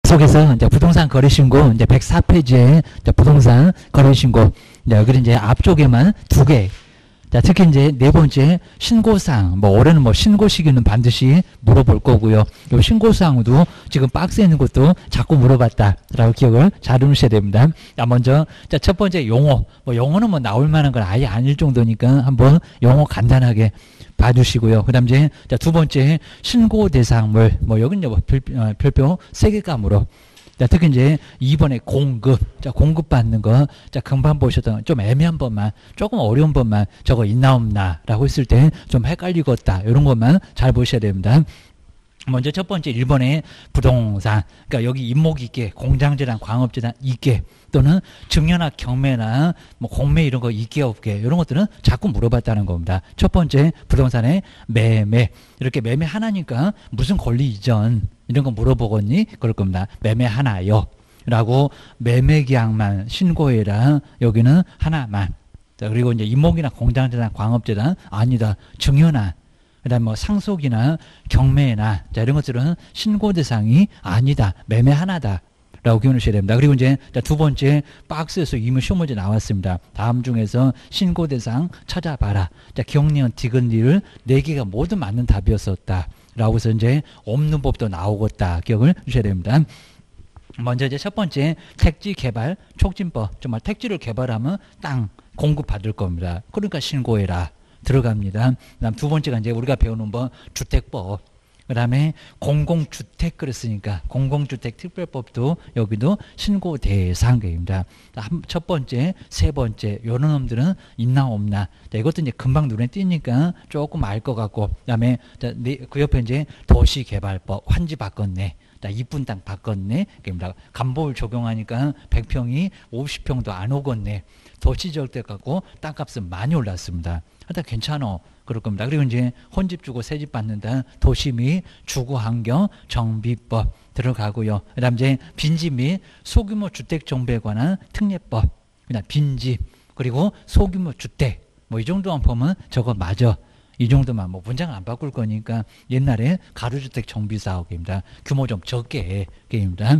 속에서 이제 부동산 거래신고 이제 104페이지에 이제 부동산 거래신고 이제 여기 이제 앞쪽에만 2개. 자, 특히 이제 네 번째 신고사항, 뭐 올해는 뭐 신고 시기는 반드시 물어볼 거고요. 요 신고사항도 지금 박스에 있는 것도 자꾸 물어봤다라고 기억을 잘 해놓으셔야 됩니다. 자, 먼저 자, 첫 번째 용어, 뭐 용어는 뭐 나올 만한 건 아예 아닐 정도니까 한번 용어 간단하게 봐주시고요. 그 다음 이제 자, 두 번째 신고 대상물, 뭐 여기는 이제 뭐 별표 3개감으로. 자, 특히 이제 2번에 공급, 자, 공급받는 거, 자, 금방 보셨던 좀 애매한 법만, 조금 어려운 법만 저거 있나 없나 라고 했을 때 좀 헷갈리겠다. 이런 것만 잘 보셔야 됩니다. 먼저 첫 번째 1번에 부동산, 그러니까 여기 임목 있게, 공장재단, 광업재단 있게, 또는 증여나 경매나 뭐 공매 이런 거 있게 없게, 이런 것들은 자꾸 물어봤다는 겁니다. 첫 번째 부동산의 매매, 이렇게 매매 하나니까 무슨 권리 이전 이런 거 물어보겠니? 그럴 겁니다. 매매 하나요 라고 매매계약만 신고해라. 여기는 하나만. 자, 그리고 이제 임목이나 공장재단, 광업재단 아니다. 증여나 그 다음에 뭐 상속이나 경매나 자, 이런 것들은 신고 대상이 아니다. 매매 하나다. 라고 기억하셔야 됩니다. 그리고 이제 두 번째 박스에서 이미 시험 문제 나왔습니다. 다음 중에서 신고 대상 찾아봐라. 자, 기억니은 디귿니을 4개가 모두 맞는 답이었었다. 라고 해서 이제 없는 법도 나오겠다. 기억을 주셔야 됩니다. 먼저 이제 첫 번째 택지 개발 촉진법. 정말 택지를 개발하면 땅 공급받을 겁니다. 그러니까 신고해라. 들어갑니다. 그다음 두 번째가 이제 우리가 배우는 법 주택법. 그 다음에 공공주택 그랬으니까 공공주택 특별법도 여기도 신고 대상입니다. 첫 번째, 세 번째 요런 놈들은 있나 없나. 자, 이것도 이제 금방 눈에 띄니까 조금 알 것 같고 그다음에 그 옆에 이제 도시개발법 환지 바꿨네. 자, 이쁜 땅 바꿨네. 그러니까 간보를 적용하니까 100평이 50평도 안 오겠네. 도시지역대 갖고 땅값은 많이 올랐습니다. 하여튼 괜찮아. 그럴 겁니다. 그리고 이제 혼집 주고 새집 받는다. 도시 및 주거환경 정비법 들어가고요. 그 다음 이제 빈집 및 소규모 주택 정비에 관한 특례법. 그다음 빈집 그리고 소규모 주택 뭐 이 정도만 보면 저거 맞아. 이 정도만 뭐 문장을 안 바꿀 거니까 옛날에 가로주택 정비사업입니다. 규모 좀 적게 게임입니다.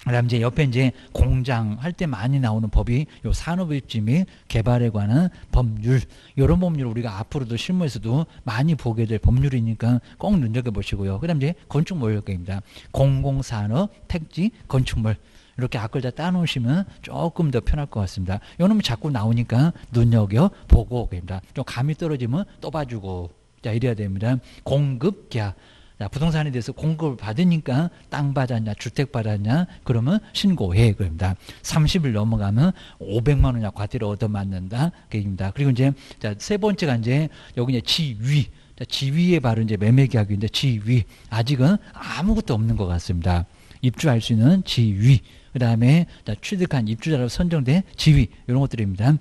그다음 이제 옆에 이제 공장 할 때 많이 나오는 법이 요 산업입지 및 개발에 관한 법률. 이런 법률 우리가 앞으로도 실무에서도 많이 보게 될 법률이니까 꼭 눈여겨 보시고요. 그다음 이제 건축물입니다. 공공산업, 택지, 건축물. 이렇게 앞글 다 따놓으시면 조금 더 편할 것 같습니다. 요놈이 자꾸 나오니까 눈여겨 보고 입니다. 좀 감이 떨어지면 또 봐주고. 자, 이래야 됩니다. 공급 계약. 자, 부동산에 대해서 공급을 받으니까 땅 받았냐 주택 받았냐 그러면 신고해 그럽니다. 30일 넘어가면 500만 원이나 과태료 얻어맞는다 그입니다. 그리고 이제 자, 세 번째가 이제 여기 이제 지위. 자, 지위에 바로 이제 매매 계약인데 지위 아직은 아무것도 없는 것 같습니다. 입주할 수 있는 지위. 그다음에 자, 취득한 입주자로 선정된 지위 이런 것들입니다.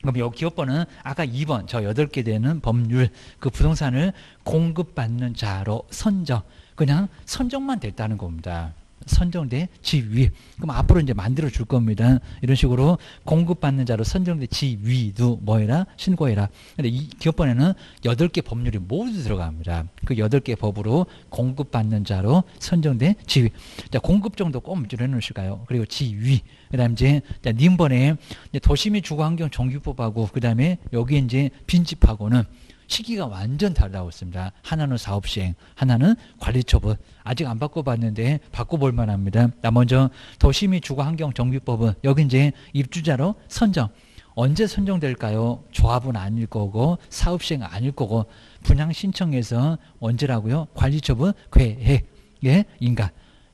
그럼 이 기업번은 아까 2번 저 8개 되는 법률 그 부동산을 공급받는 자로 선정 그냥 선정만 됐다는 겁니다. 선정된 지위. 그럼 앞으로 이제 만들어 줄 겁니다. 이런 식으로 공급받는 자로 선정된 지위도 뭐해라? 신고해라. 근데 이 기업번에는 8개 법률이 모두 들어갑니다. 그 8개 법으로 공급받는 자로 선정된 지위. 자, 공급 정도 꼭 문제로 해 놓으실까요? 그리고 지위. 그 다음 이제, 님번에 도시 및 주거환경 정비법하고, 그 다음에 여기 이제 빈집하고는 시기가 완전 다르다고 했습니다. 하나는 사업시행, 하나는 관리처분. 아직 안 바꿔봤는데 바꿔볼 만합니다. 먼저 도시 및 주거환경 정비법은 여기 이제 입주자로 선정. 언제 선정될까요? 조합은 아닐 거고 사업시행 아닐 거고 분양 신청해서 언제라고요? 관리처분 계획의 인가.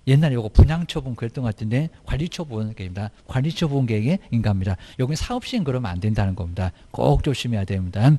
옛날에 이거 분양처분 그랬던 것 같은데 관리처분 계획입니다. 관리처분 계획의 인가입니다. 여기는 사업시행 그러면 안 된다는 겁니다. 꼭 조심해야 됩니다.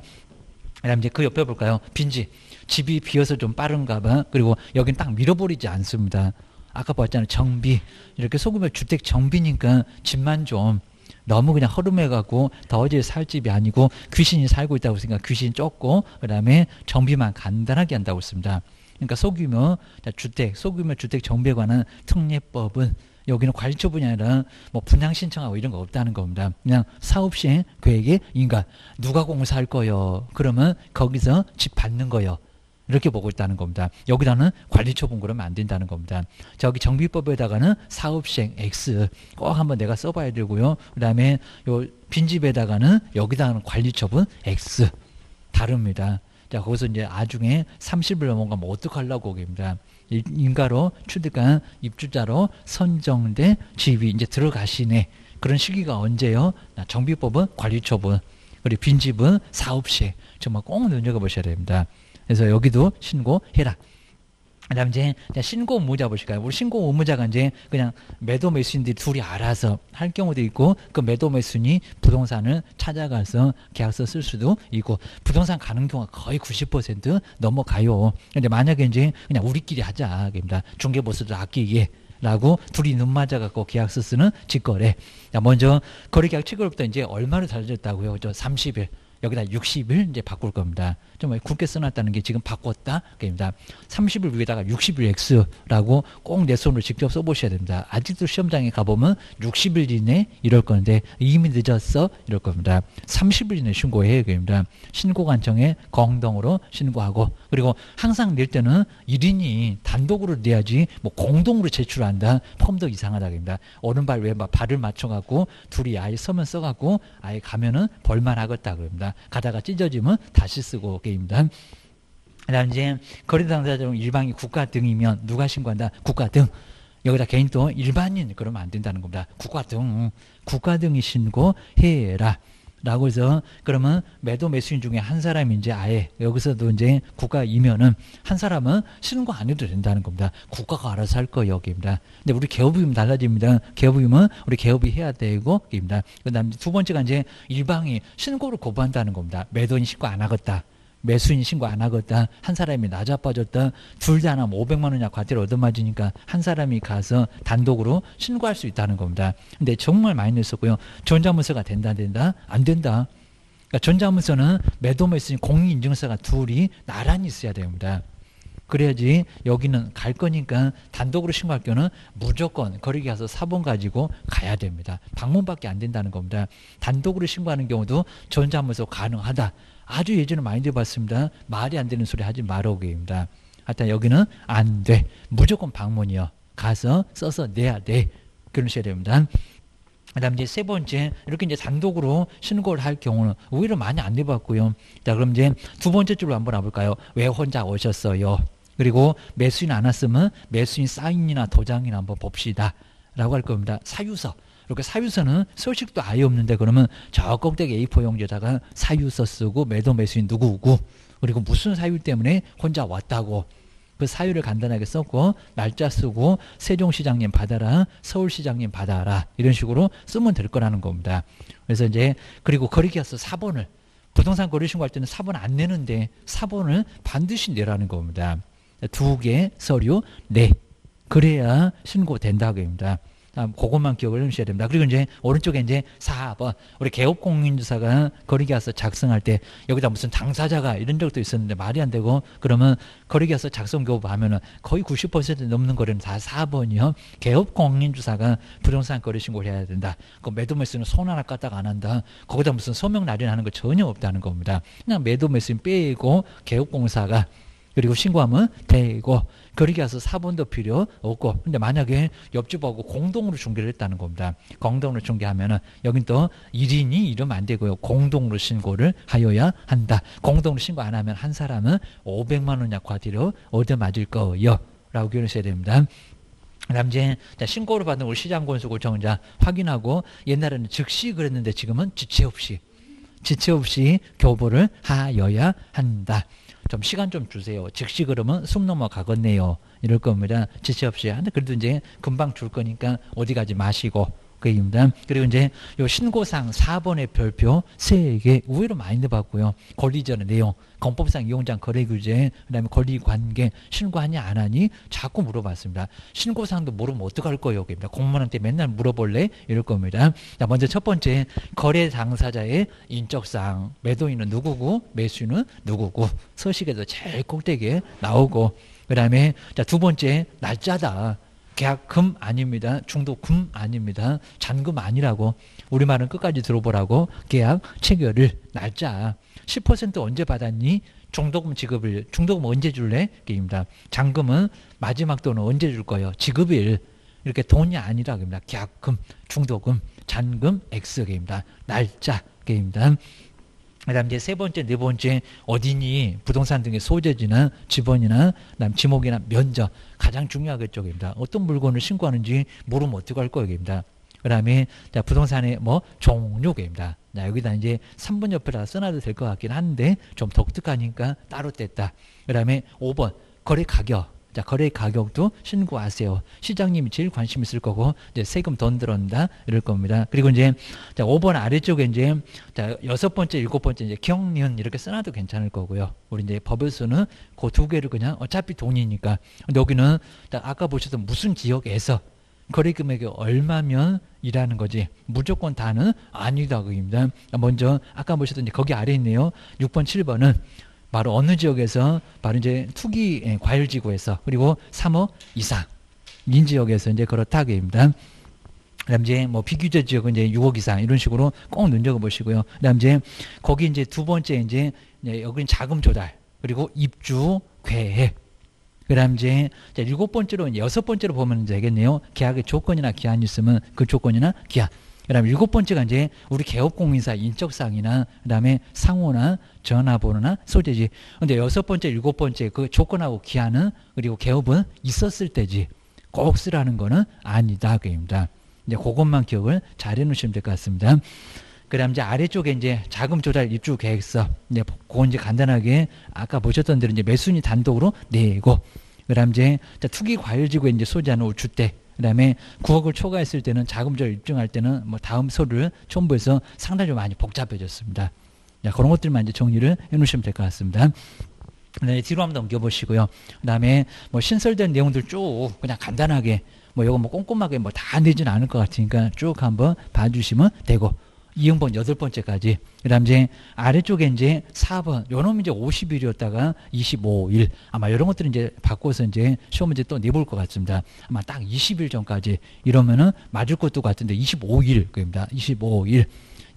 그다음 이제 그 옆에 볼까요? 빈집. 집이 비어서 좀 빠른가 봐. 그리고 여긴 딱 밀어버리지 않습니다. 아까 봤잖아요. 정비. 이렇게 소규모 주택 정비니까 집만 좀 너무 그냥 허름해갖고 더워질 살 집이 아니고 귀신이 살고 있다고 생각. 귀신 쫓고 그다음에 정비만 간단하게 한다고 했습니다. 그러니까 소규모 주택 정비에 관한 특례법은 여기는 관리처분이 아니라 뭐 분양 신청하고 이런 거 없다는 겁니다. 그냥 사업시행 계획의 인가. 누가 공사할 거요? 그러면 거기서 집 받는 거요. 이렇게 보고 있다는 겁니다. 여기다는 관리처분 그러면 안 된다는 겁니다. 저기 정비법에다가는 사업시행 X 꼭 한번 내가 써봐야 되고요. 그 다음에 요 빈집에다가는 여기다가는 관리처분 X 다릅니다. 자, 거기서 이제 나중에 30일 넘어가면 어떡하려고 합니다. 인가로 취득한 입주자로 선정된 집이 이제 들어가시네. 그런 시기가 언제요? 정비법은 관리처분, 그리고 빈집은 사업시행. 정말 꼭 눈여겨보셔야 됩니다. 그래서 여기도 신고해라. 그 다음 이제 신고 의무자 보실까요? 우리 신고 의무자가 이제 그냥 매도 매수인들이 둘이 알아서 할 경우도 있고, 그 매도 매수인이 부동산을 찾아가서 계약서 쓸 수도 있고, 부동산 가는 경우가 거의 90% 넘어가요. 근데 만약에 이제 그냥 우리끼리 하자. 그러니까 중개보수도 아끼게. 라고 둘이 눈 맞아갖고 계약서 쓰는 직거래. 먼저 거래계약 체결부터 이제 얼마로 달라졌다고요? 저 30일. 여기다 60일 이제 바꿀 겁니다. 좀 굳게 써놨다는 게 지금 바꿨다. 그럽니다. 30일 위에다가 60일 X라고 꼭 내 손으로 직접 써보셔야 됩니다. 아직도 시험장에 가보면 60일 이내 이럴 건데 이미 늦었어 이럴 겁니다. 30일 이내 신고해야 됩니다. 신고관청에 공동으로 신고하고, 그리고 항상 낼 때는 1인이 단독으로 내야지 뭐 공동으로 제출한다. 폼도 이상하다 그럽니다. 오른발 왼발 발을 맞춰갖고 둘이 아예 서면 써갖고 아예 가면은 벌만 하겠다 그럽니다. 가다가 찢어지면 다시 쓰고 게임입니다. 그다음 이제 거래 당사자 중 일반인 국가 등이면 누가 신고한다? 국가 등. 여기다 개인 또 일반인 그러면 안 된다는 겁니다. 국가 등이 신고해라. 라고 해서 그러면 매도 매수인 중에 한 사람이 이제 아예 여기서도 이제 국가이면은 한 사람은 신고 안 해도 된다는 겁니다. 국가가 알아서 할 거 여기입니다. 근데 우리 개업이면 달라집니다. 개업이면 우리 개업이 해야 되고 입니다. 그다음 두 번째가 이제 일방이 신고를 거부한다는 겁니다. 매도인 신고 안 하겠다. 매수인 신고 안 하겠다. 한 사람이 나자빠졌다. 둘 다 하면 500만 원이나 과태료 얻어맞으니까 한 사람이 가서 단독으로 신고할 수 있다는 겁니다. 근데 정말 많이 냈었고요. 전자문서가 된다 안 된다. 그러니까 전자문서는 매도 매수인 공인인증서가 둘이 나란히 있어야 됩니다. 그래야지 여기는 갈 거니까 단독으로 신고할 경우는 무조건 거래계약서 사본 가지고 가야 됩니다. 방문밖에 안 된다는 겁니다. 단독으로 신고하는 경우도 전자문서 가능하다. 아주 예전에 많이 들어봤습니다. 말이 안 되는 소리 하지 말아오게입니다. 하여튼 여기는 안 돼. 무조건 방문이요. 가서 써서 내야 돼. 그러셔야 됩니다. 그 다음 이제 세 번째, 이렇게 이제 단독으로 신고를 할 경우는 오히려 많이 안 내봤고요. 자, 그럼 이제 두 번째 줄로 한번 와볼까요? 왜 혼자 오셨어요? 그리고 매수인 안 왔으면 매수인 사인이나 도장이나 한번 봅시다. 라고 할 겁니다. 사유서. 이렇게 사유서는 소식도 아예 없는데 그러면 저 꼭대기 A4 용지에다가 사유서 쓰고 매도 매수인 누구고 그리고 무슨 사유 때문에 혼자 왔다고 그 사유를 간단하게 썼고 날짜 쓰고 세종시장님 받아라, 서울시장님 받아라 이런 식으로 쓰면 될 거라는 겁니다. 그래서 이제 그리고 거래계약서 사본을 부동산 거래 신고할 때는 사본 안 내는데 사본을 반드시 내라는 겁니다. 2개 서류 내 그래야 신고된다고 합니다. 그것만 기억을 해주셔야 됩니다. 그리고 이제 오른쪽에 이제 4번 우리 개업공인인증서가 거래계약서 작성할 때 여기다 무슨 당사자가 이런 적도 있었는데 말이 안 되고 그러면 거래계약서 작성 교부하면은 거의 90% 넘는 거래는 다 4번이요. 개업공인인증서가 부동산 거래 신고를 해야 된다. 그 매도 매수는 손 하나 까딱 안 한다. 거기다 무슨 서명 날인하는 거 전혀 없다는 겁니다. 그냥 매도 매수는 빼고 개업공사가 그리고 신고하면 되고 거래계약서 사본도 필요 없고 근데 만약에 옆집하고 공동으로 중개를 했다는 겁니다. 공동으로 중개하면은 여긴 또 1인이 이러면 안 되고요. 공동으로 신고를 하여야 한다. 공동으로 신고 안 하면 한 사람은 500만 원 과태료 얻어맞을 거예요. 라고 기억하셔야 됩니다. 그다음 이제 신고를 받은 우리 시장건설구청자 확인하고 옛날에는 즉시 그랬는데 지금은 지체 없이 교부를 하여야 한다. 좀 시간 좀 주세요. 즉시 그러면 숨 넘어가겠네요. 이럴 겁니다. 지체 없이. 근데 그래도 이제 금방 줄 거니까 어디 가지 마시고. 그입니다. 그리고 이제 요 신고사항 4번의 별표 3개 의외로 많이 넣어봤고요. 권리전의 내용, 건법상 이용장 거래규제, 그 다음에 권리관계, 신고하냐 안 하니 자꾸 물어봤습니다. 신고사항도 모르면 어떡할 거예요? 공무원한테 맨날 물어볼래? 이럴 겁니다. 자, 먼저 첫 번째 거래 당사자의 인적사항, 매도인은 누구고 매수인은 누구고 서식에도 제일 꼭대기에 나오고 그 다음에 자, 두 번째 날짜다. 계약금 아닙니다. 중도금 아닙니다. 잔금 아니라고 우리말은 끝까지 들어보라고 계약 체결일 날짜 10% 언제 받았니? 중도금 지급일, 중도금 언제 줄래? 게임입니다. 잔금은 마지막 돈은 언제 줄 거예요? 지급일. 이렇게 돈이 아니라 게임입니다. 계약금, 중도금, 잔금, X 게임입니다. 날짜 게임입니다. 그다음 이제 세 번째, 네 번째 어디니 부동산 등의 소재지나 지번이나 그다음 지목이나 면적 가장 중요하겠죠, 입니다. 어떤 물건을 신고하는지 모르면 어떻게 할 거입니다. 그다음에 자, 부동산의 뭐 종류입니다. 자, 여기다 이제 3번 옆에다 써놔도 될 것 같긴 한데 좀 독특하니까 따로 뗐다. 그다음에 5번 거래 가격. 자, 거래 가격도 신고하세요. 시장님이 제일 관심 있을 거고, 이제 세금 돈 들어온다, 이럴 겁니다. 그리고 이제, 자, 5번 아래쪽에 이제, 자, 6번째, 7번째 이제 경련 이렇게 써놔도 괜찮을 거고요. 우리 이제 법에서는 그 두 개를 그냥 어차피 돈이니까. 근데 여기는, 자, 아까 보셨던 무슨 지역에서 거래 금액이 얼마면 이라는 거지. 무조건 다는 아니다, 그입니다. 먼저, 아까 보셨던 이제 거기 아래 있네요. 6번, 7번은 바로 어느 지역에서 바로 이제 투기 과열지구에서 그리고 3억 이상 인지역에서 이제 그렇다게입니다. 그다음 이제 뭐 비규제 지역은 이제 6억 이상 이런 식으로 꼭 눈여겨 보시고요. 그다음 이제 거기 이제 두 번째 이제 여기는 자금 조달 그리고 입주 계획. 그다음 이제 7번째로 6번째로 보면 되겠네요. 계약의 조건이나 기한이 있으면 그 조건이나 기한. 그다음에 7번째가 이제 우리 개업공인사 인적사항이나 그다음에 상호나 전화번호나 소재지. 근데 6번째, 7번째 그 조건하고 기한은 그리고 개업은 있었을 때지. 꼭 쓰라는 거는 아니다. 그입니다. 이제 그것만 기억을 잘 해놓으시면 될 것 같습니다. 그다음 이제 아래쪽에 이제 자금 조달 입주 계획서. 이제 그건 이제 간단하게 아까 보셨던 대로 이제 매수인이 단독으로 내고. 그다음 이제 투기 과열지구에 이제 소지하는 주택. 그다음에 9억을 초과했을 때는 자금 조달 입증할 때는 뭐 다음 서류를 첨부해서 상당히 좀 많이 복잡해졌습니다. 자, 그런 것들만 이제 정리를 해놓으시면 될 것 같습니다. 네, 뒤로 한번 넘겨보시고요. 그다음에 뭐 신설된 내용들 쭉 그냥 간단하게 뭐 이거 뭐 꼼꼼하게 뭐 다 내지는 않을 것 같으니까 쭉 한번 봐주시면 되고. 이응번 8번째까지. 그 다음 이제 아래쪽에 이제 4번. 요놈 이제 50일이었다가 25일. 아마 이런 것들은 이제 바꿔서 이제 시험 문제 또 내볼 것 같습니다. 아마 딱 20일 전까지 이러면은 맞을 것도 같은데 25일. 그입니다. 25일.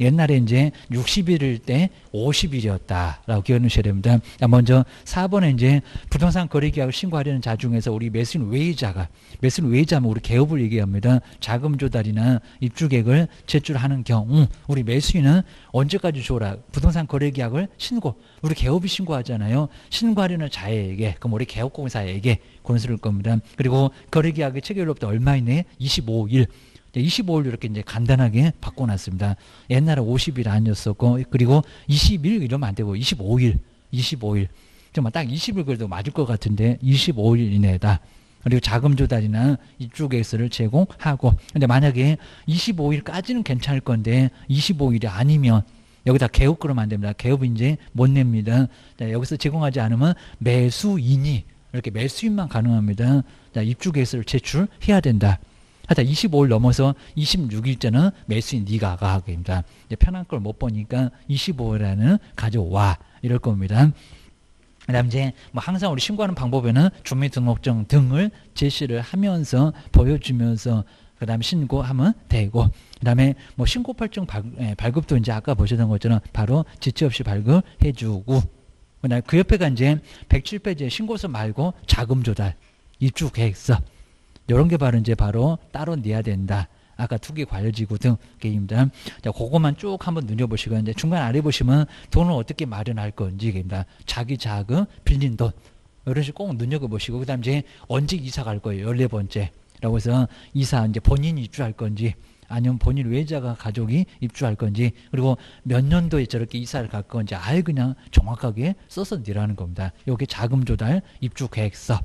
옛날에 이제 60일일 때 50일이었다라고 기억하셔야 됩니다. 먼저 4번에 이제 부동산 거래계약을 신고하려는 자 중에서 우리 매수인 외의자가 매수인 외의자면 우리 개업을 얘기합니다. 자금 조달이나 입주계획을 제출하는 경우 우리 매수인은 언제까지 줘라. 부동산 거래계약을 신고 우리 개업이 신고하잖아요. 신고하려는 자에게 그럼 우리 개업공사에게 그런 소리일 겁니다. 그리고 거래계약의 체결로부터 얼마 이내에 25일 25일 이렇게 이제 간단하게 바꿔놨습니다. 옛날에 50일 아니었었고, 그리고 20일 이러면 안 되고, 25일. 정말 딱 20일 그래도 맞을 것 같은데, 25일 이내다. 그리고 자금 조달이나 입주 계획서를 제공하고, 근데 만약에 25일까지는 괜찮을 건데, 25일이 아니면, 여기다 개업 그러면 안 됩니다. 개업이 이제 못 냅니다. 자, 여기서 제공하지 않으면 매수인이, 이렇게 매수인만 가능합니다. 자, 입주 계획서를 제출해야 된다. 하여튼 25일 넘어서 26일째는 매수인 네가 가 됩니다. 편한 걸 못 보니까 25일에는 가져와 이럴 겁니다. 그다음 이제 뭐 항상 우리 신고하는 방법에는 주민등록증 등을 제시를 하면서 보여주면서 그다음 신고하면 되고 그다음에 뭐 신고팔증 발급도 이제 아까 보셨던 것처럼 바로 지체 없이 발급해주고 그다음 그 옆에가 이제 107페이지에 신고서 말고 자금 조달 입주 계획서 이런 게 바로 이제 바로 따로 내야 된다. 아까 투기 과열지구 등 게임입니다. 자, 그것만 쭉 한번 눈여보시고 이제 중간 아래 보시면 돈을 어떻게 마련할 건지 게임입니다. 자기 자금, 빌린 돈 이런 식으로 꼭 눈여겨보시고 그다음 이제 언제 이사 갈 거예요. 14번째라고 해서 이사 이제 본인이 입주할 건지 아니면 본인 외자가 가족이 입주할 건지 그리고 몇 년도에 저렇게 이사를 갈 건지 아예 그냥 정확하게 써서 내라는 겁니다. 이게 자금 조달 입주 계획서.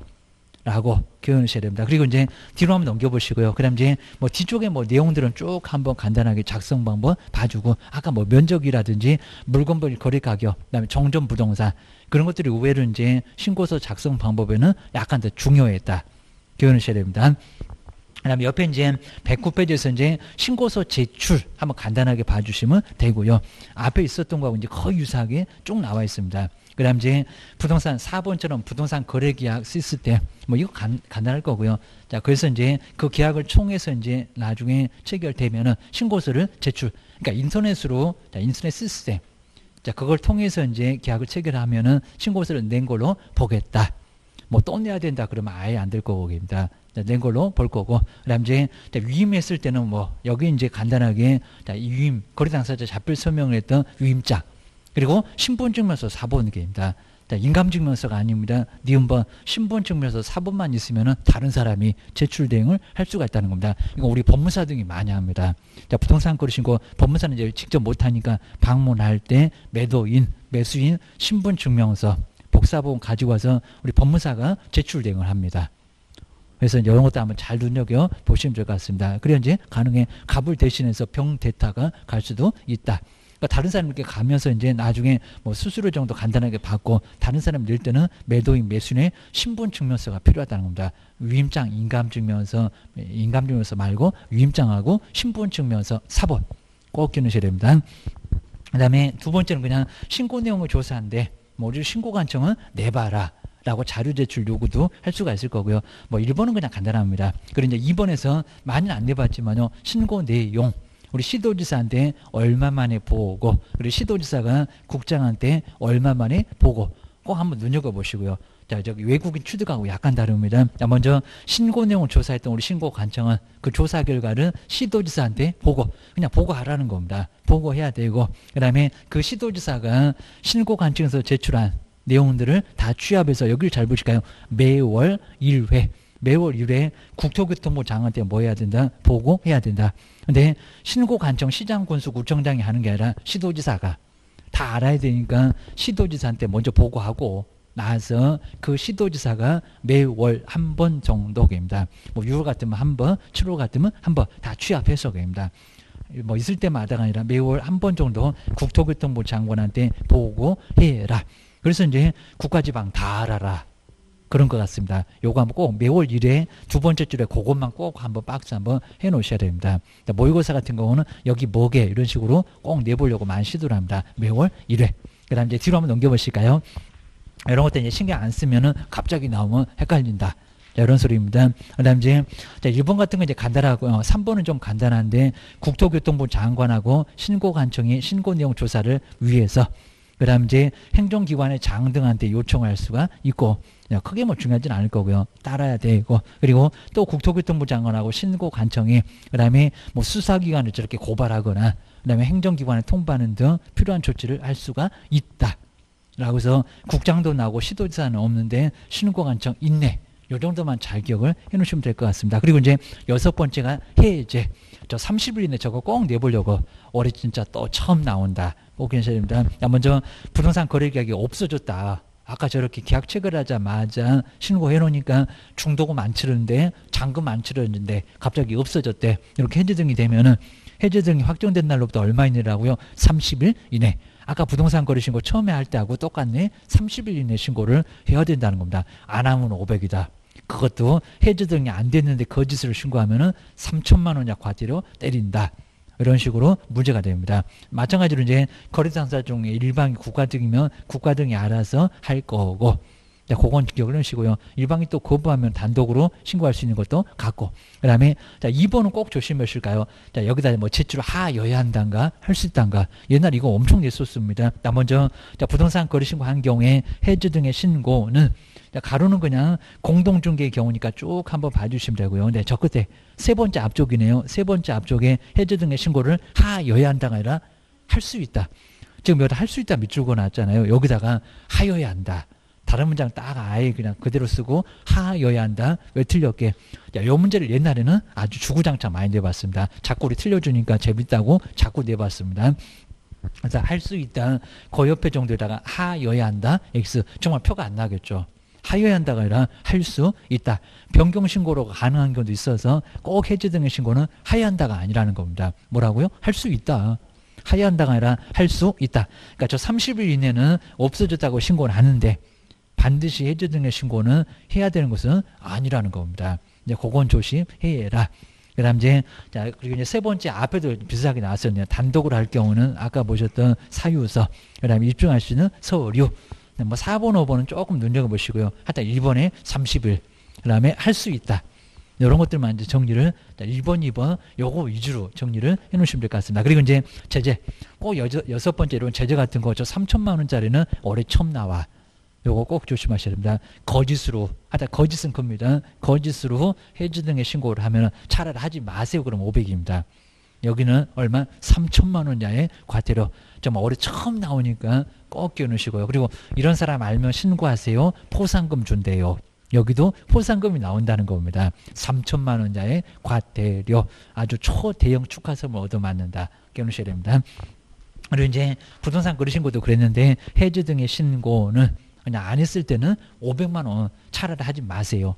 라고 기억하셔야 됩니다. 그리고 이제 뒤로 한번 넘겨보시고요. 그 다음 이제 뭐 뒤쪽에 뭐 내용들은 쭉 한번 간단하게 작성 방법 봐주고 아까 뭐 면적이라든지 물건별 거래 가격, 그 다음에 정전 부동산 그런 것들이 의외로 이제 신고서 작성 방법에는 약간 더 중요했다. 기억하셔야 됩니다. 그 다음에 옆에 이제 109페이지에서 이제 신고서 제출 한번 간단하게 봐주시면 되고요. 앞에 있었던 거하고 이제 거의 유사하게 쭉 나와 있습니다. 그 다음 이제 부동산 4번처럼 부동산 거래계약 썼을 때 뭐 이거 간단할 거고요. 자, 그래서 이제 그 계약을 총해서 이제 나중에 체결되면은 신고서를 제출. 그러니까 인터넷으로, 자, 인터넷 시스템. 자, 그걸 통해서 이제 계약을 체결하면은 신고서를 낸 걸로 보겠다. 뭐 또 내야 된다 그러면 아예 안 될 거고입니다. 낸 걸로 볼 거고. 그다음 이제 위임했을 때는 뭐 여기 이제 간단하게 자, 위임 거래 당사자 자필 서명을 했던 위임장 그리고 신분증명서 4번입니다. 인감증명서가 아닙니다. 니은번 신분증명서 4번만 있으면은 다른 사람이 제출 대행을 할 수가 있다는 겁니다. 이거 우리 법무사 등이 많이 합니다. 자, 부동산 거래 신고 법무사는 이제 직접 못하니까 방문할 때 매도인, 매수인 신분증명서 복사본 가지고 와서 우리 법무사가 제출 대행을 합니다. 그래서 이제 이런 것도 한번 잘 눈여겨 보시면 될 것 같습니다. 그래야 이제 가능해 갑을 대신해서 병 대타가 갈 수도 있다. 그러니까 다른 사람에게 가면서 이제 나중에 뭐 수수료 정도 간단하게 받고 다른 사람 낼 때는 매도인 매수인의 신분증명서가 필요하다는 겁니다. 위임장, 인감증명서 말고 위임장하고 신분증명서 4번 꼭 기억하셔야 됩니다. 그 다음에 두 번째는 그냥 신고 내용을 조사한데 뭐 우리 신고관청은 내봐라 라고 자료 제출 요구도 할 수가 있을 거고요. 뭐 1번은 그냥 간단합니다. 그리고 이제 2번에서 많이는 안 내봤지만요. 신고 내용 우리 시도지사한테 얼마 만에 보고 그리고 시도지사가 국장한테 얼마 만에 보고 꼭 한번 눈여겨보시고요. 자, 저기 외국인 취득하고 약간 다릅니다. 자, 먼저 신고 내용을 조사했던 우리 신고관청은 그 조사 결과를 시도지사한테 보고 그냥 보고하라는 겁니다. 보고해야 되고 그 다음에 그 시도지사가 신고관청에서 제출한 내용들을 다 취합해서 여기를 잘 보실까요? 매월 1회 매월 1회 국토교통부 장한테 뭐 해야 된다? 보고해야 된다. 근데 신고관청 시장군수 구청장이 하는 게 아니라 시도지사가 다 알아야 되니까 시도지사한테 먼저 보고하고 나서 그 시도지사가 매월 한 번 정도입니다. 뭐 6월 같으면 한 번, 7월 같으면 한 번 다 취합해서 입니다. 뭐 있을 때마다가 아니라 매월 한 번 정도 국토교통부 장관한테 보고해라. 그래서 이제 국가지방 다 알아라. 그런 것 같습니다. 요거 한번 꼭 매월 1회 두 번째 줄에 그것만 꼭 한번 박스 한번 해 놓으셔야 됩니다. 모의고사 같은 경우는 여기 뭐게 이런 식으로 꼭 내보려고 많이 시도를 합니다. 매월 1회. 그 다음 이제 뒤로 한번 넘겨보실까요? 이런 것들 이제 신경 안 쓰면은 갑자기 나오면 헷갈린다. 자, 이런 소리입니다. 그 다음 이제 1번 같은 건 이제 간단하고요. 3번은 좀 간단한데 국토교통부 장관하고 신고관청이 신고 내용 조사를 위해서 그 다음 이제 행정기관의 장 등한테 요청할 수가 있고 크게 뭐 중요하진 않을 거고요. 따라야 되고 그리고 또 국토교통부 장관하고 신고관청이 그 다음에 뭐 수사기관을 저렇게 고발하거나 그 다음에 행정기관에 통보하는 등 필요한 조치를 할 수가 있다. 라고 해서 국장도 나오고 시도지사는 없는데 신고관청 있네. 요 정도만 잘 기억을 해 놓으시면 될 것 같습니다. 그리고 이제 6번째가 해제. 저 30일 이내 저거 꼭 내보려고 올해 진짜 또 처음 나온다. 꼭 기억하셔야 됩니다. 먼저 부동산 거래 계약이 없어졌다. 아까 저렇게 계약 체결하자마자 신고해 놓으니까 중도금 안 치르는데 잔금 안 치르는데 갑자기 없어졌대. 이렇게 해제 등이 되면은 해제 등이 확정된 날로부터 얼마 이내라고요? 30일 이내. 아까 부동산 거래 신고 처음에 할 때하고 똑같네. 30일 이내 신고를 해야 된다는 겁니다. 안 하면 500이다. 그것도 해제 등이 안 됐는데 거짓으로 신고하면은 3천만 원 이하 과태료 때린다. 이런 식으로 문제가 됩니다. 마찬가지로 이제 거래 당사자 중에 일방이 국가 등이면 국가 등이 알아서 할 거고. 자, 그건 기억을 하시고요. 일방이 또 거부하면 단독으로 신고할 수 있는 것도 같고. 그 다음에, 자, 2번은 꼭 조심하실까요? 자, 여기다 뭐 제출을 하여야 한단가, 할 수 있단가. 옛날 이거 엄청 냈었습니다. 자, 먼저, 자, 부동산 거래 신고한 경우에 해제 등의 신고는, 자, 가로는 그냥 공동중개의 경우니까 쭉 한번 봐주시면 되고요. 근데 저 끝에 세 번째 앞쪽이네요. 세 번째 앞쪽에 해제 등의 신고를 하여야 한다가 아니라 할 수 있다. 지금 여기다 할 수 있다 밑줄고 나왔잖아요. 여기다가 하여야 한다. 다른 문장 딱 아예 그냥 그대로 쓰고 하여야 한다. 왜 틀렸게? 자, 요 문제를 옛날에는 아주 주구장창 많이 내봤습니다. 자꾸 우리 틀려주니까 재밌다고 자꾸 내봤습니다. 그래서 할 수 있다. 그 옆에 정도에다가 하여야 한다. X. 정말 표가 안 나겠죠. 하여야 한다가 아니라 할 수 있다. 변경 신고로 가능한 경우도 있어서 꼭 해제 등의 신고는 하여야 한다가 아니라는 겁니다. 뭐라고요? 할 수 있다. 하여야 한다가 아니라 할 수 있다. 그러니까 저 30일 이내는 없어졌다고 신고를 하는데 반드시 해제 등의 신고는 해야 되는 것은 아니라는 겁니다. 이제 그건 조심해라. 그 다음 이제, 자, 그리고 이제 세 번째 앞에도 비슷하게 나왔었네요. 단독으로 할 경우는 아까 보셨던 사유서, 그 다음에 입증할 수 있는 서류. 뭐 4번, 5번은 조금 눈여겨보시고요. 하여튼 1번에 30일. 그 다음에 할 수 있다. 이런 것들만 이제 정리를 1번, 2번 요거 위주로 정리를 해 놓으시면 될 것 같습니다. 그리고 이제 제재 꼭 여섯 번째 이런 제재 같은 거 저 3천만 원짜리는 올해 처음 나와. 요거 꼭 조심하셔야 됩니다. 거짓으로 하다 거짓은 겁니다. 거짓으로 해지 등의 신고를 하면 차라리 하지 마세요. 그럼 500입니다. 여기는 얼마? 3천만 원 이하의 과태료. 정말 올해 처음 나오니까 꼭 끼워놓으시고요. 그리고 이런 사람 알면 신고하세요. 포상금 준대요. 여기도 포상금이 나온다는 겁니다. 3천만 원 이하의 과태료. 아주 초대형 축하선물 얻어맞는다. 끼워놓으셔야 됩니다. 그리고 이제 부동산 거래 신고도 그랬는데 해지 등의 신고는 그냥 안 했을 때는 500만 원 차라리 하지 마세요.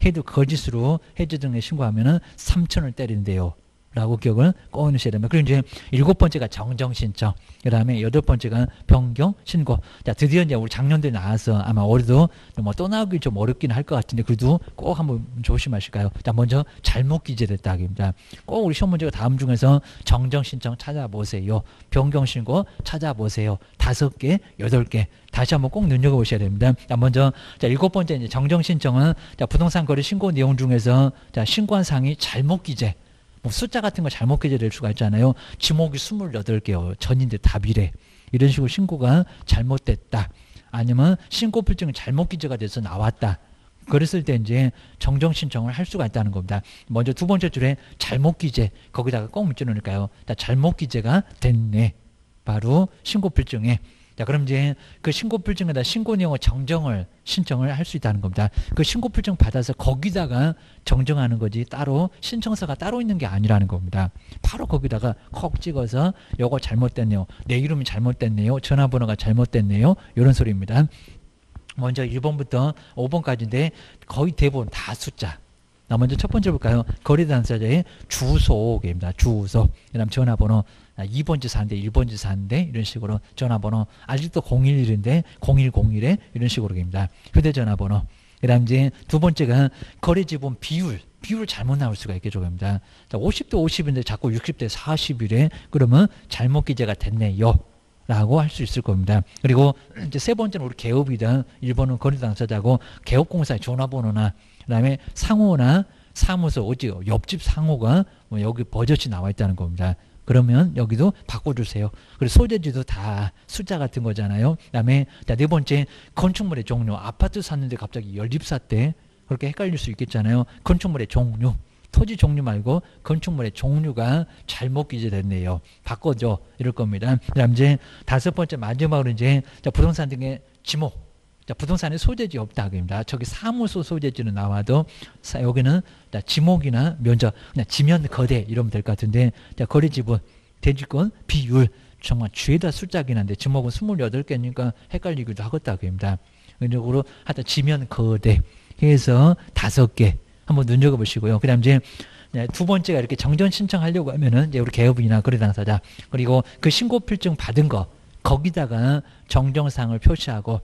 해도 거짓으로 해지 등의 신고하면은 3천을 때린대요. 라고 기억을 꺼내셔야 됩니다. 그리고 이제 7번째가 정정신청, 그 다음에 8번째가 변경신고. 자, 드디어 이제 우리 작년도에 나와서 아마 올해도 뭐 또 나오기 좀 어렵긴 할 것 같은데 그래도 꼭 한번 조심하실까요? 자, 먼저 잘못 기재됐다 하기입니다. 꼭 우리 시험 문제가 다음 중에서 정정신청 찾아보세요. 변경신고 찾아보세요. 5개, 8개. 다시 한번 꼭 눈여겨보셔야 됩니다. 자, 먼저, 자, 7번째 이제 정정신청은 자, 부동산 거래 신고 내용 중에서 자, 신고한 사항이 잘못 기재. 뭐 숫자 같은 거 잘못 기재될 수가 있잖아요. 지목이 28개요. 전인데 답이래. 이런 식으로 신고가 잘못됐다. 아니면 신고 필증이 잘못 기재가 돼서 나왔다. 그랬을 때 이제 정정 신청을 할 수가 있다는 겁니다. 먼저 두 번째 줄에 잘못 기재. 거기다가 꼭 문자 넣을까요? 잘못 기재가 됐네. 바로 신고 필증에. 자, 그럼 이제 그 신고 필증에다 신고 내용을 정정을 신청을 할 수 있다는 겁니다. 그 신고 필증 받아서 거기다가 정정하는 거지 따로 신청서가 따로 있는 게 아니라는 겁니다. 바로 거기다가 콕 찍어서 요거 잘못됐네요. 내 이름이 잘못됐네요. 전화번호가 잘못됐네요. 이런 소리입니다. 먼저 1번부터 5번까지인데 거의 대부분 다 숫자. 먼저 첫 번째 볼까요? 거래 당사자의 주소입니다. 주소. 그다음 전화번호. 2번지 사는데 1번지 사는데 이런 식으로 전화번호. 아직도 011인데 0101에 이런 식으로 됩니다. 휴대전화번호. 그다음 이제 두 번째가 거래 지분 비율. 비율 잘못 나올 수가 있겠죠. 겁니다. 50대 50인데 자꾸 60대 40이래. 그러면 잘못 기재가 됐네요. 라고 할 수 있을 겁니다. 그리고 이제 세 번째는 우리 개업이다. 1번은 거래 당사자고 개업공사의 전화번호나 그다음에 상호나 사무소 오직 옆집 상호가 뭐 여기 버젓이 나와 있다는 겁니다. 그러면 여기도 바꿔주세요. 그리고 소재지도 다 숫자 같은 거잖아요. 그다음에 네 번째 건축물의 종류. 아파트 샀는데 갑자기 연립사 때 그렇게 헷갈릴 수 있겠잖아요. 건축물의 종류. 토지 종류 말고 건축물의 종류가 잘못 기재됐네요. 바꿔줘. 이럴 겁니다. 그다음 이제 다섯 번째 마지막으로 이제 부동산 등의 지목. 자, 부동산에 소재지 없다. 그입니다. 저기 사무소 소재지는 나와도 여기는 지목이나 면적, 그냥 지면 거대 이러면 될 것 같은데 자, 거래 지분, 대지권, 비율 정말 죄다 숫자긴 한데 지목은 28개니까 헷갈리기도 하겠다. 그입니다. 그리고 하여튼 지면 거대 해서 5개 한번 눈여겨보시고요. 그 다음 이제 두 번째가 이렇게 정전 신청하려고 하면은 이제 우리 개업인이나 거래 당사자 그리고 그 신고 필증 받은 거 거기다가 정정사항을 표시하고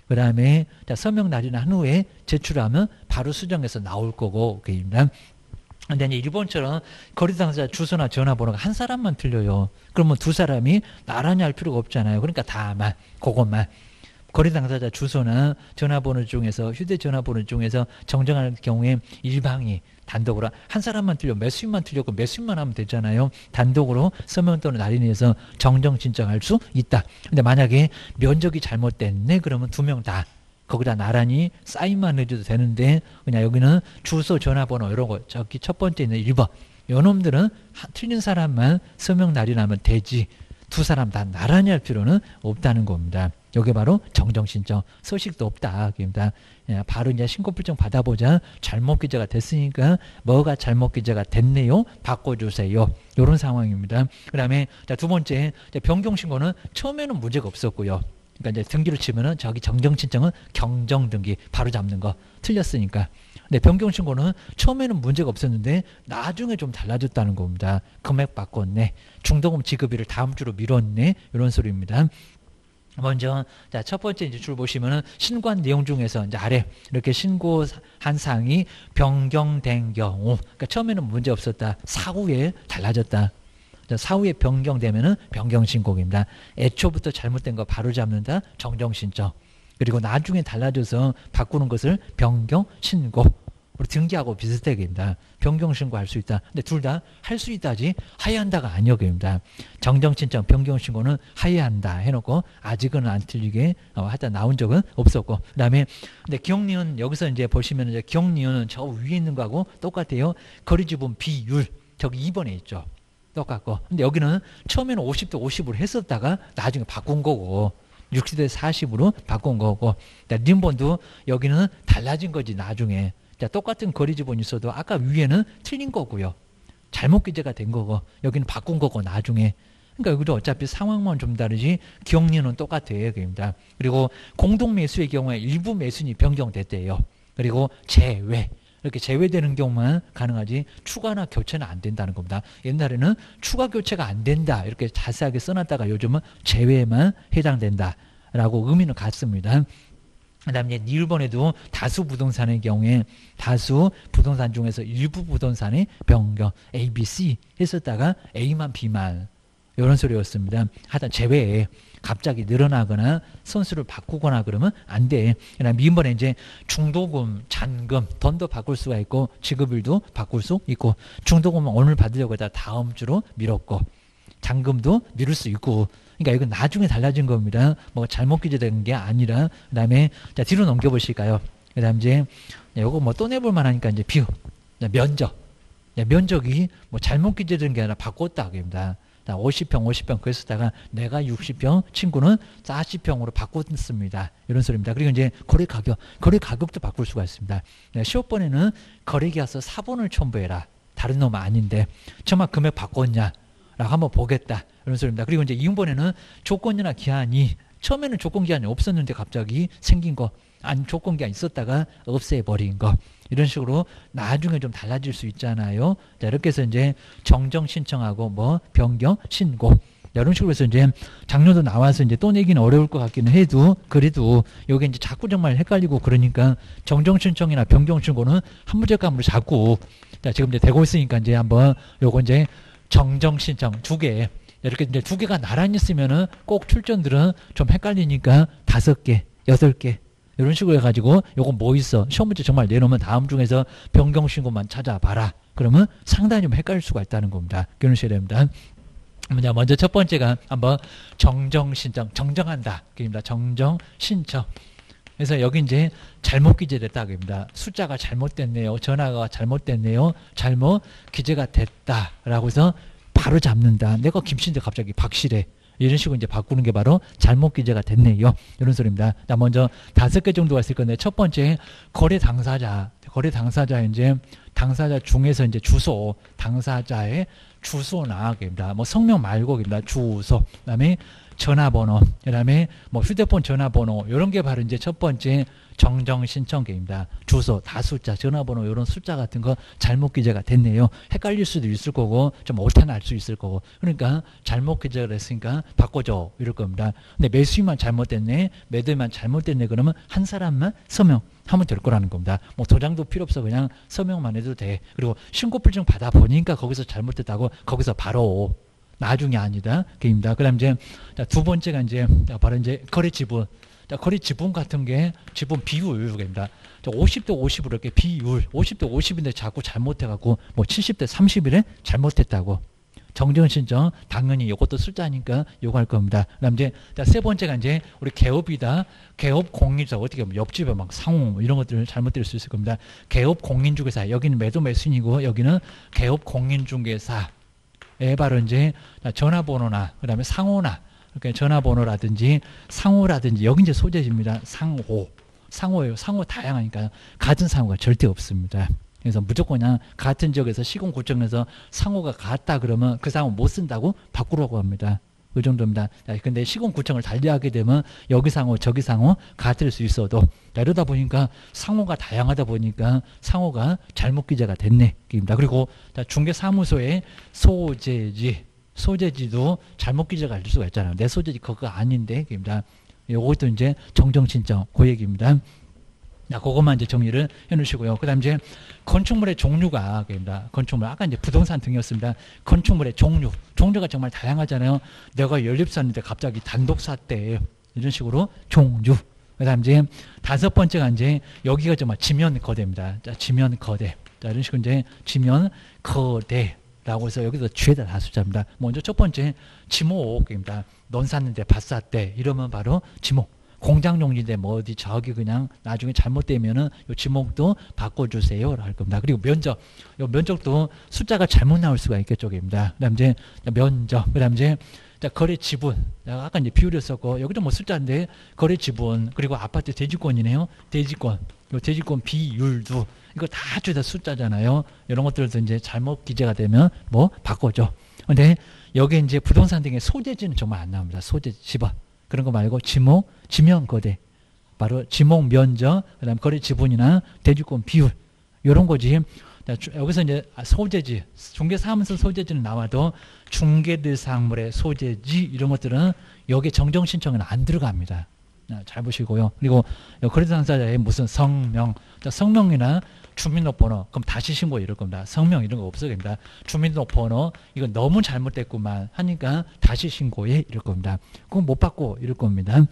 그 다음에 서명 날이나 한 후에 제출하면 바로 수정해서 나올 거고 그입니다. 근데 이제 일본처럼 거래 당사자 주소나 전화번호가 한 사람만 틀려요. 그러면 두 사람이 나란히 할 필요가 없잖아요. 그러니까 다만 그것만 거래 당사자 주소나 전화번호 중에서 휴대전화번호 중에서 정정하는 경우에 일방이 단독으로 한 사람만 틀려 몇 수만 틀렸고 몇 수만 하면 되잖아요. 단독으로 서명 또는 날인해서 정정 신청할 수 있다. 근데 만약에 면적이 잘못됐네 그러면 2명 다 거기다 나란히 사인만 해줘도 되는데 그냥 여기는 주소 전화번호 이런 거 저기 첫 번째 있는 1번 요놈들은 틀린 사람만 서명 날인하면 되지 두 사람 다 나란히 할 필요는 없다는 겁니다. 여기 바로 정정신청 소식도 없다. 그입니다. 바로 이제 신고필증 받아보자. 잘못 기재가 됐으니까 뭐가 잘못 기재가 됐네요. 바꿔주세요. 이런 상황입니다. 그 다음에 두 번째 변경신고는 처음에는 문제가 없었고요. 그러니까 이제 등기를 치면은 저기 정정신청은 경정등기 바로 잡는 거 틀렸으니까. 근데 변경신고는 처음에는 문제가 없었는데 나중에 좀 달라졌다는 겁니다. 금액 바꿨네. 중도금 지급일을 다음 주로 미뤘네. 이런 소리입니다. 먼저 첫 번째 이제 줄 보시면은 신고한 내용 중에서 이제 아래 이렇게 신고한 사항이 변경된 경우, 그러니까 처음에는 문제 없었다. 사후에 달라졌다. 사후에 변경되면은 변경신고입니다. 애초부터 잘못된 거 바로 잡는다. 정정신청. 그리고 나중에 달라져서 바꾸는 것을 변경신고. 우리 등기하고 비슷하게입니다. 변경 신고할 수 있다. 근데 둘 다 할 수 있다지 하야한다가 아니어입니다. 정정 신청 변경 신고는 하야한다 해놓고 아직은 안 틀리게 하다 나온 적은 없었고, 그다음에 근데 기억니은 여기서 이제 보시면 이제 기억니은은 저 위에 있는 거하고 똑같아요. 거리지분 비율 저기 2번에 있죠. 똑같고. 근데 여기는 처음에는 50대 50으로 했었다가 나중에 바꾼 거고 60대 40으로 바꾼 거고, 니은번도 여기는 달라진 거지 나중에. 자, 똑같은 거리지분이 있어도 아까 위에는 틀린 거고요. 잘못 기재가 된 거고 여기는 바꾼 거고 나중에. 그러니까 여기도 어차피 상황만 좀 다르지 기억리는 똑같아요. 그입니다. 그리고 공동매수의 경우에 일부 매수인이 변경됐대요. 그리고 제외. 이렇게 제외되는 경우만 가능하지 추가나 교체는 안 된다는 겁니다. 옛날에는 추가 교체가 안 된다 이렇게 자세하게 써놨다가 요즘은 제외에만 해당된다라고 의미는 같습니다. 그 다음에 니을번에도 다수 부동산의 경우에 다수 부동산 중에서 일부 부동산의 변경 A, B, C 했었다가 A만 B만 이런 소리였습니다. 하여튼 제외에 갑자기 늘어나거나 선수를 바꾸거나 그러면 안 돼. 그다음 미번에 이제 중도금, 잔금, 돈도 바꿀 수가 있고 지급일도 바꿀 수 있고, 중도금은 오늘 받으려고 하다 다음 주로 미뤘고 잔금도 미룰 수 있고. 그러니까 이건 나중에 달라진 겁니다. 뭐 잘못 기재된 게 아니라. 그다음에 자 뒤로 넘겨 보실까요? 그다음 이제 요거 뭐 또 내볼 만하니까 이제 비율, 면적. 면적이 뭐 잘못 기재된 게 아니라 바꿨다 그입니다. 50평 그랬다가 내가 60평, 친구는 40평으로 바꿨습니다. 이런 소리입니다. 그리고 이제 거래 가격도 바꿀 수가 있습니다. 15번에는 거래계약서 사본을 첨부해라. 다른 놈 아닌데 정말 금액 바꿨냐? 라고 한번 보겠다. 이런 소리입니다. 그리고 이제 2번에는 조건이나 기한이 처음에는 조건 기한이 없었는데 갑자기 생긴 거, 안 조건 기한 있었다가 없애버린 거. 이런 식으로 나중에 좀 달라질 수 있잖아요. 자, 이렇게 해서 이제 정정 신청하고 뭐 변경 신고 이런 식으로 해서 이제 작년도 나와서 이제 또 내기는 어려울 것 같기는 해도 그래도 요게 이제 자꾸 정말 헷갈리고 그러니까 정정 신청이나 변경 신고는 한 문제감으로 자꾸 자, 지금 이제 되고 있으니까 이제 한번 요거 이제 정정 신청 2개 이렇게 이제 2개가 나란히 쓰면은 꼭 출전들은 좀 헷갈리니까 5개, 6개 이런 식으로 해가지고 요거 뭐 있어 시험 문제 정말 내놓으면 다음 중에서 변경 신고만 찾아봐라. 그러면 상당히 좀 헷갈릴 수가 있다는 겁니다. 기억하셔야 됩니다. 먼저 첫 번째가 한번 정정 신청, 정정한다. 그입니다. 정정 신청. 그래서 여기 이제 잘못 기재됐다. 그입니다. 숫자가 잘못됐네요. 전화가 잘못됐네요. 잘못 기재가 됐다라고 해서 바로 잡는다. 내가 김씨인데 갑자기 박씨래. 이런 식으로 이제 바꾸는 게 바로 잘못 기재가 됐네요. 이런 소리입니다. 자, 먼저 5개 정도가 있을 건데, 첫 번째, 거래 당사자 이제 당사자 중에서 이제 주소, 당사자의 주소나, 입니다. 뭐 성명 말고, 입니다. 주소, 그 다음에 전화번호, 그 다음에 뭐 휴대폰 전화번호, 이런 게 바로 이제 첫 번째 정정 신청계입니다. 주소, 다숫자, 전화번호, 이런 숫자 같은 거 잘못 기재가 됐네요. 헷갈릴 수도 있을 거고, 좀 오타는 날 수 있을 거고. 그러니까 잘못 기재가 됐으니까 바꿔줘. 이럴 겁니다. 근데 매수인만 잘못됐네, 매도인만 잘못됐네, 그러면 한 사람만 서명하면 될 거라는 겁니다. 뭐 도장도 필요 없어. 그냥 서명만 해도 돼. 그리고 신고필증 받아보니까 거기서 잘못됐다고 거기서 바로 나중이 아니다. 그입니다. 그 다음 이제, 두 번째가 이제, 바로 이제 거래 지분. 거래 지분 같은 게 지분 비율입니다. 50대 50으로 이렇게 비율, 50대 50인데 자꾸 잘못해갖고, 뭐 70대 30일에 잘못했다고. 정정 신청, 당연히 이것도 숫자니까 요거 할 겁니다. 그 다음 이제, 세 번째가 이제, 우리 개업이다. 개업 공인주사, 어떻게 보면 옆집에 막 상호, 이런 것들을 잘못될 수 있을 겁니다. 개업 공인중개사, 여기는 매도 매수인이고, 여기는 개업 공인중개사. 바로 이제 전화번호나 그 다음에 상호나 그러니까 전화번호라든지 상호라든지 여기 이제 소재입니다. 상호예요. 상호 다양하니까 같은 상호가 절대 없습니다. 그래서 무조건 그냥 같은 지역에서 시군구청에서 상호가 같다 그러면 그 상호 못 쓴다고 바꾸라고 합니다. 그 정도입니다. 근데 시군구청을 달리하게 되면 여기 상호 저기 상호 같을 수 있어도 이러다 보니까 상호가 다양하다 보니까 상호가 잘못 기재가 됐네. 그리고 중개사무소의 소재지도 잘못 기재가 될 수가 있잖아요. 내 소재지 그거 아닌데. 이것도 이제 정정 신청 그 얘기입니다. 그것만 이제 정리를 해 놓으시고요. 그 다음 이제 건축물의 종류가, 건축물, 아까 이제 부동산 등이었습니다. 건축물의 종류가 정말 다양하잖아요. 내가 연립사인데 갑자기 단독사 때, 이런 식으로 종류. 그다음 이제 다섯 번째가 이제 여기가 정말 지면 거대입니다. 자, 지면 거대. 자, 이런 식으로 이제 지면 거대라고 해서 여기서 죄다 다수자입니다. 먼저 첫 번째 지목입니다. 논 샀는데 밭 샀대 이러면 바로 지목. 공장 용지인데 뭐 어디 저기 그냥 나중에 잘못되면은 요 지목도 바꿔주세요 할 겁니다. 그리고 면적, 요 면적도 숫자가 잘못 나올 수가 있겠죠입니다. 그다음 이제 면적, 그다음 이제 자, 거래 지분. 아까 이제 비율이었었고, 여기도 뭐 숫자인데, 거래 지분, 그리고 아파트 대지권이네요. 대지권. 요 대지권 비율도, 이거 다 죄다 숫자잖아요. 이런 것들도 이제 잘못 기재가 되면 뭐 바꿔줘. 근데 여기 이제 부동산 등의 소재지는 정말 안 나옵니다. 소재지, 집안. 그런 거 말고 지목, 지면 거래. 바로 지목 면적, 그 다음 거래 지분이나 대지권 비율. 이런 거지. 여기서 이제 소재지, 중개사무소 소재지는 나와도 중개대상물의 소재지 이런 것들은 여기 정정 신청에는 안 들어갑니다. 잘 보시고요. 그리고 거래 당사자의 무슨 성명, 성명이나 주민등록번호, 그럼 다시 신고 이럴 겁니다. 성명 이런 거 없어야 됩니다. 주민등록번호 이거 너무 잘못됐구만 하니까 다시 신고해 이럴 겁니다. 그건 못 받고 이럴 겁니다.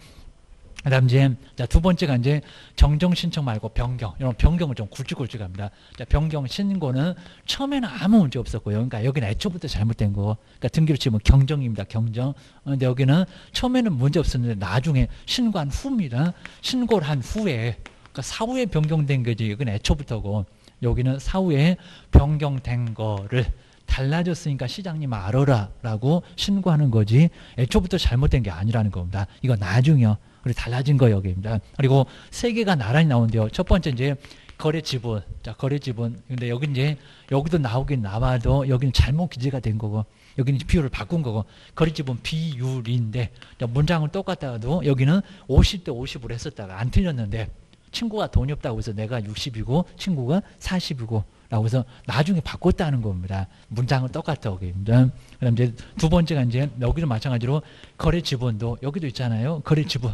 그다음 이제 두 번째가 이제 정정 신청 말고 변경. 이런 변경을 좀 굵직굵직합니다. 자, 변경 신고는 처음에는 아무 문제 없었고요. 그러니까 여기는 애초부터 잘못된 거. 그러니까 등기로 치면 경정입니다. 경정. 근데 여기는 처음에는 문제 없었는데 나중에 신고한 후입니다. 신고를 한 후에 그러니까 사후에 변경된 거지. 여기는 애초부터고 여기는 사후에 변경된 거를 달라졌으니까 시장님 알아라 라고 신고하는 거지 애초부터 잘못된 게 아니라는 겁니다. 이거 나중이요. 그리고 달라진 거 여기입니다. 그리고 세 개가 나란히 나오는데요. 첫 번째 이제 거래 지분. 자, 거래 지분. 근데 여기 이제 여기도 나오긴 나와도 여기는 잘못 기재가 된 거고 여기는 비율을 바꾼 거고 거래 지분 비율인데 문장은 똑같다가도 여기는 50대 50으로 했었다가 안 틀렸는데 친구가 돈이 없다고 해서 내가 60이고 친구가 40이고 라고 해서 나중에 바꿨다는 겁니다. 문장은 똑같다 여기입니다. 그다음 이제 두 번째가 이제 여기도 마찬가지로 거래 지분도 여기도 있잖아요. 거래 지분.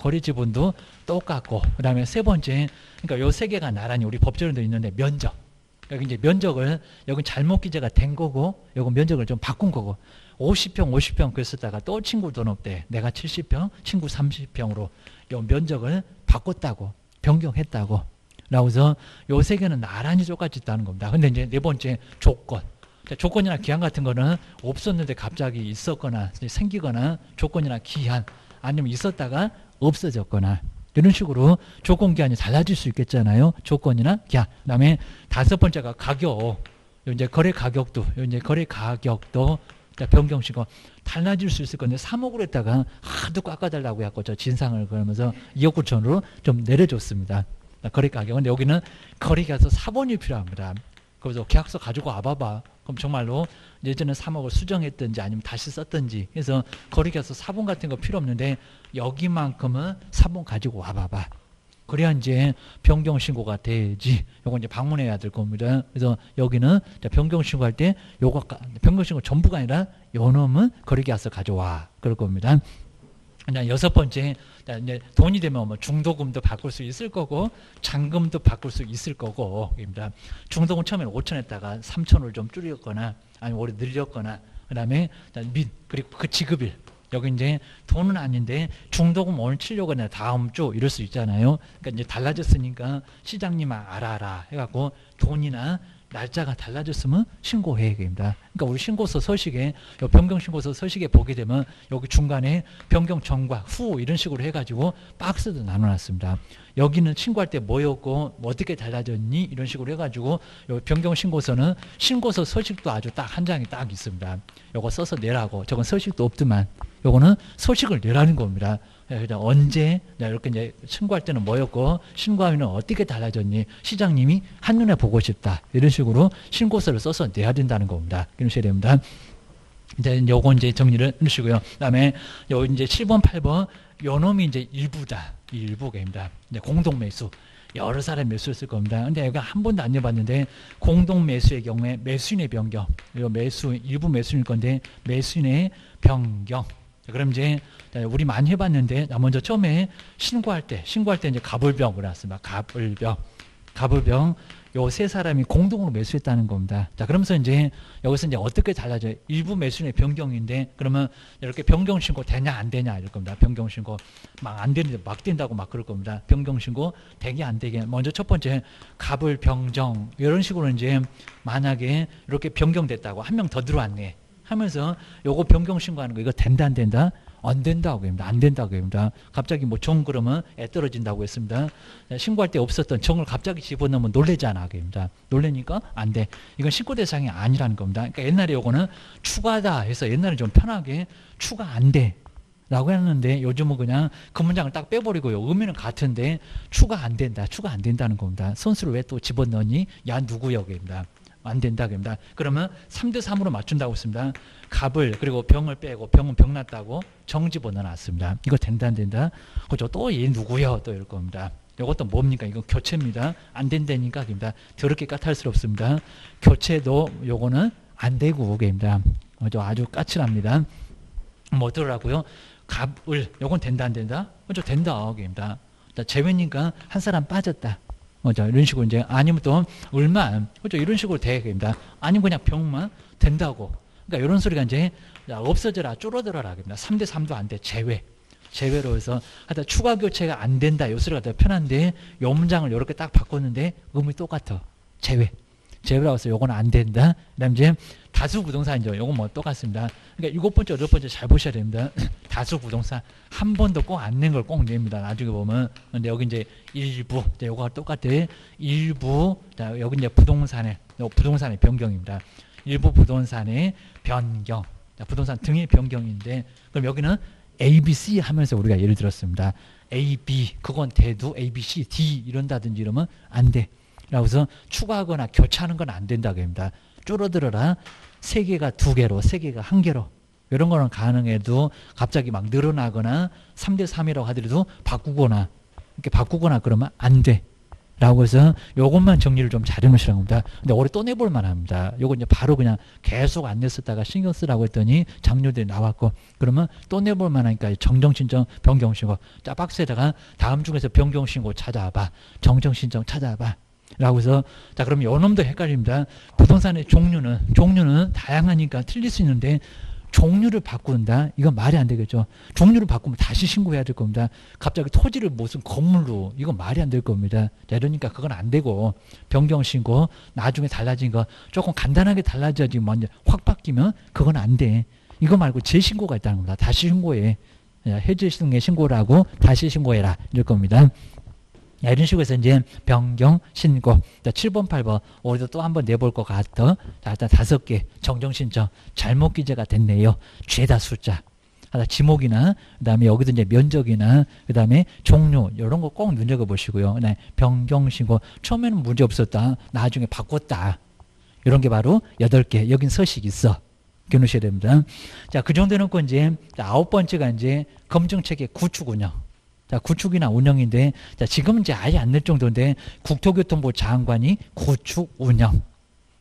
거래 지분도 똑같고 그다음에 세 번째 그러니까 요 세 개가 나란히 우리 법조문도 있는데 면적. 여기 이제 면적을 여기 잘못 기재가 된 거고 요거 면적을 좀 바꾼 거고 50평 50평 그랬었다가 또 친구 돈 없대. 내가 70평 친구 30평으로 요 면적을 바꿨다고 변경했다고 라고 해서 요 세 개는 나란히 똑같이 있다는 겁니다. 근데 이제 네 번째 조건. 조건이나 기한 같은 거는 없었는데 갑자기 있었거나 생기거나 조건이나 기한 아니면 있었다가 없어졌거나 이런 식으로 조건 기한이 달라질 수 있겠잖아요. 조건이나 기한. 그다음에 다섯 번째가 가격. 이제 거래 가격도 이제 거래 가격도 변경시고 달라질 수 있을 건데 3억으로 했다가 하도 깎아달라고 해갖고 저 진상을 걸면서 2억 9천으로 좀 내려줬습니다. 거래 가격은 여기는 거래 계약서 사본이 필요합니다. 그래서 계약서 가지고 와봐봐. 그럼 정말로 예전에 3억을 수정했든지 아니면 다시 썼든지 해서 거래 계약서 사본 같은 거 필요 없는데 여기만큼은 사본 가지고 와봐봐. 그래야 이제 변경 신고가 되지. 요거 이제 방문해야 될 겁니다. 그래서 여기는 변경 신고할 때 요거 변경 신고 전부가 아니라 요 놈은 거래 계약서 가져와. 그럴 겁니다. 여섯 번째, 이제 돈이 되면 뭐 중도금도 바꿀 수 있을 거고, 잔금도 바꿀 수 있을 거고, 입니다. 중도금 처음에는 5천 했다가 3천을 좀 줄였거나, 아니면 오래 늘렸거나, 그 다음에 그리고 그 지급일. 여기 이제 돈은 아닌데 중도금 오늘 치려고 하냐 다음 주 이럴 수 있잖아요. 그러니까 이제 달라졌으니까 시장님 알아라 해갖고 돈이나 날짜가 달라졌으면 신고해 얘기입니다. 그러니까 우리 신고서 서식에 변경 신고서 서식에 보게 되면 여기 중간에 변경 전과 후 이런 식으로 해가지고 박스도 나눠놨습니다. 여기는 신고할 때 뭐였고 뭐 어떻게 달라졌니 이런 식으로 해가지고 요 변경 신고서는 신고서 서식도 아주 딱 한 장이 딱 있습니다. 요거 써서 내라고. 저건 서식도 없더만 요거는 서식을 내라는 겁니다. 언제 이렇게 이제 신고할 때는 뭐였고 신고 후에는 어떻게 달라졌니 시장님이 한눈에 보고 싶다 이런 식으로 신고서를 써서 내야 된다는 겁니다. 이러셔야 됩니다. 이제 요거 이제 정리를 해주시고요. 그다음에 요 이제 7번 8번 요 놈이 이제 일부다. 일부입니다. 이제 공동 매수 여러 사람 매수했을 겁니다. 근데 여기가 한 번도 안 해봤는데 공동 매수의 경우에 매수인의 변경 요 매수 일부 매수인 건데 매수인의 변경. 그럼 이제 우리 많이 해봤는데 먼저 처음에 신고할 때 이제 갑을병을 했습니다. 갑을병 갑을병 요 세 사람이 공동으로 매수했다는 겁니다. 자, 그러면서 이제 여기서 이제 어떻게 달라져요? 일부 매수인의 변경인데 그러면 이렇게 변경 신고 되냐 안 되냐 이럴 겁니다. 변경 신고 막 안 되는데 막 된다고 막 그럴 겁니다. 변경 신고 되게 안 되게. 먼저 첫 번째 갑을 병정 이런 식으로 이제 만약에 이렇게 변경됐다고 한 명 더 들어왔네 하면서 요거 변경 신고하는 거 이거 된다 안 된다? 안 된다고 합니다. 안 된다고 합니다. 갑자기 뭐 정 그러면 애 떨어진다고 했습니다. 신고할 때 없었던 정을 갑자기 집어넣으면 놀래잖아. 합니다. 놀래니까 안 돼. 이건 신고 대상이 아니라는 겁니다. 그러니까 옛날에 요거는 추가다 해서 옛날에 좀 편하게 추가 안 돼. 라고 했는데 요즘은 그냥 그 문장을 딱 빼버리고요. 의미는 같은데 추가 안 된다. 추가 안 된다는 겁니다. 선수를 왜 또 집어넣니? 야 누구요? 입니다. 안 된다. 그럽니다. 그러면 3대3으로 맞춘다고 했습니다. 갑을 그리고 병을 빼고 병은 병났다고 정 집어넣어놨습니다. 이거 된다 안 된다? 그죠? 또 얘 누구요? 또 이럴 겁니다. 이것도 뭡니까? 이거 교체입니다. 안 된다니까 입니다. 더럽게 까탈스럽습니다. 교체도 요거는 안 되고 입니다. 아주 까칠합니다. 뭐 어떠라고요? 갑을 요건 된다 안 된다? 그죠? 된다. 입니다. 재회니까 한 사람 빠졌다. 이런 식으로 이제 아니면 또 을만 그죠? 이런 식으로 되겠습니다. 아니면 그냥 병만 된다고. 그러니까 이런 소리가 이제 없어져라, 줄어들어라. 3대3도 안 돼. 제외로 해서 하여튼 추가 교체가 안 된다. 요 소리가 더 편한데 요 문장을 이렇게 딱 바꿨는데 의미 똑같아. 제외라고 해서 요거는 안 된다. 그다음 이제 다수 부동산이죠. 요건 뭐 똑같습니다. 그러니까 7번째, 8번째 잘 보셔야 됩니다. 다수 부동산 한 번도 꼭 안 낸 걸 꼭 냅니다. 나중에 보면. 근데 여기 이제 일부, 요거가 똑같아. 일부, 자, 여기 이제 부동산의 변경입니다. 일부 부동산의 변경. 자, 부동산 등의 변경인데, 그럼 여기는 A, B, C 하면서 우리가 예를 들었습니다. A, B, 그건 돼도 A, B, C, D 이런다든지 이러면 안 돼. 라고 해서 추가하거나 교체하는 건 안 된다고 합니다. 줄어들어라. 3개가 2개로, 3개가 1개로. 이런 거는 가능해도 갑자기 막 늘어나거나 3대3이라고 하더라도 바꾸거나 그러면 안 돼. 라고 해서 요것만 정리를 좀 잘 해놓으시라고 합니다. 근데 올해 또 내볼 만합니다. 요거 이제 바로 그냥 계속 안 냈었다가 신경 쓰라고 했더니 작년에 나왔고 그러면 또 내볼 만하니까 정정신청 변경신고 자 박스에다가 다음 중에서 변경신고 찾아봐. 정정신청 찾아봐. 라고 해서 자 그러면 요 놈도 헷갈립니다. 부동산의 종류는 다양하니까 틀릴 수 있는데 종류를 바꾼다? 이건 말이 안 되겠죠. 종류를 바꾸면 다시 신고해야 될 겁니다. 갑자기 토지를 무슨 건물로 이건 말이 안 될 겁니다. 자, 이러니까 그건 안 되고 변경 신고 나중에 달라진 거 조금 간단하게 달라져야지 먼저 확 바뀌면 그건 안 돼. 이거 말고 재신고가 있다는 겁니다. 다시 신고해. 해지 등의 신고를 하고 다시 신고해라. 이럴 겁니다. 야, 이런 식으로 해서 이제 변경, 신고. 자, 7번, 8번. 우리도 또 한번 내볼 것 같아. 자, 일단 5개. 정정신청. 잘못 기재가 됐네요. 죄다 숫자. 지목이나, 그 다음에 여기도 이제 면적이나, 그 다음에 종류, 이런 거 꼭 눈여겨보시고요. 네, 변경, 신고. 처음에는 문제 없었다. 나중에 바꿨다. 이런 게 바로 8개. 여긴 서식 있어. 기억하셔야 됩니다. 자, 그 정도 놓고 이제, 9번째가 이제 검증체계 구축 운영. 자, 구축이나 운영인데, 자, 지금은 이제 아예 안 낼 정도인데, 국토교통부 장관이 구축 운영.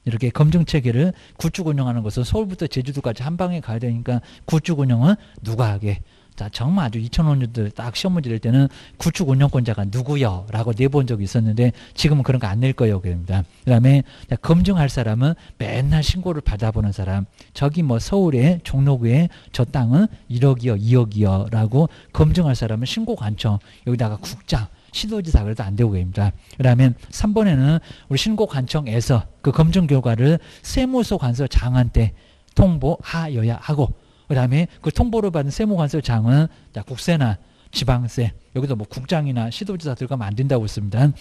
이렇게 검증체계를 구축 운영하는 것은 서울부터 제주도까지 한 방에 가야 되니까 구축 운영은 누가 하게? 자, 정말 아주 2005년도 딱 시험 문제 낼 때는 구축 운영권자가 누구요? 라고 내본 적이 있었는데 지금은 그런 거 안 낼 거예요. 그럽니다. 그 다음에 검증할 사람은 맨날 신고를 받아보는 사람. 저기 뭐 서울의 종로구에 저 땅은 1억이요, 2억이요 라고 검증할 사람은 신고 관청. 여기다가 국장. 시도지사 그래도 안 되고 계십니다. 그 다음에 3번에는 우리 신고 관청에서 그 검증 결과를 세무서 관서 장한테 통보하여야 하고 그 다음에 그 통보를 받은 세무관서장은 국세나 지방세 여기도 뭐 국장이나 시도지사 들어가면 안 된다고 했습니다.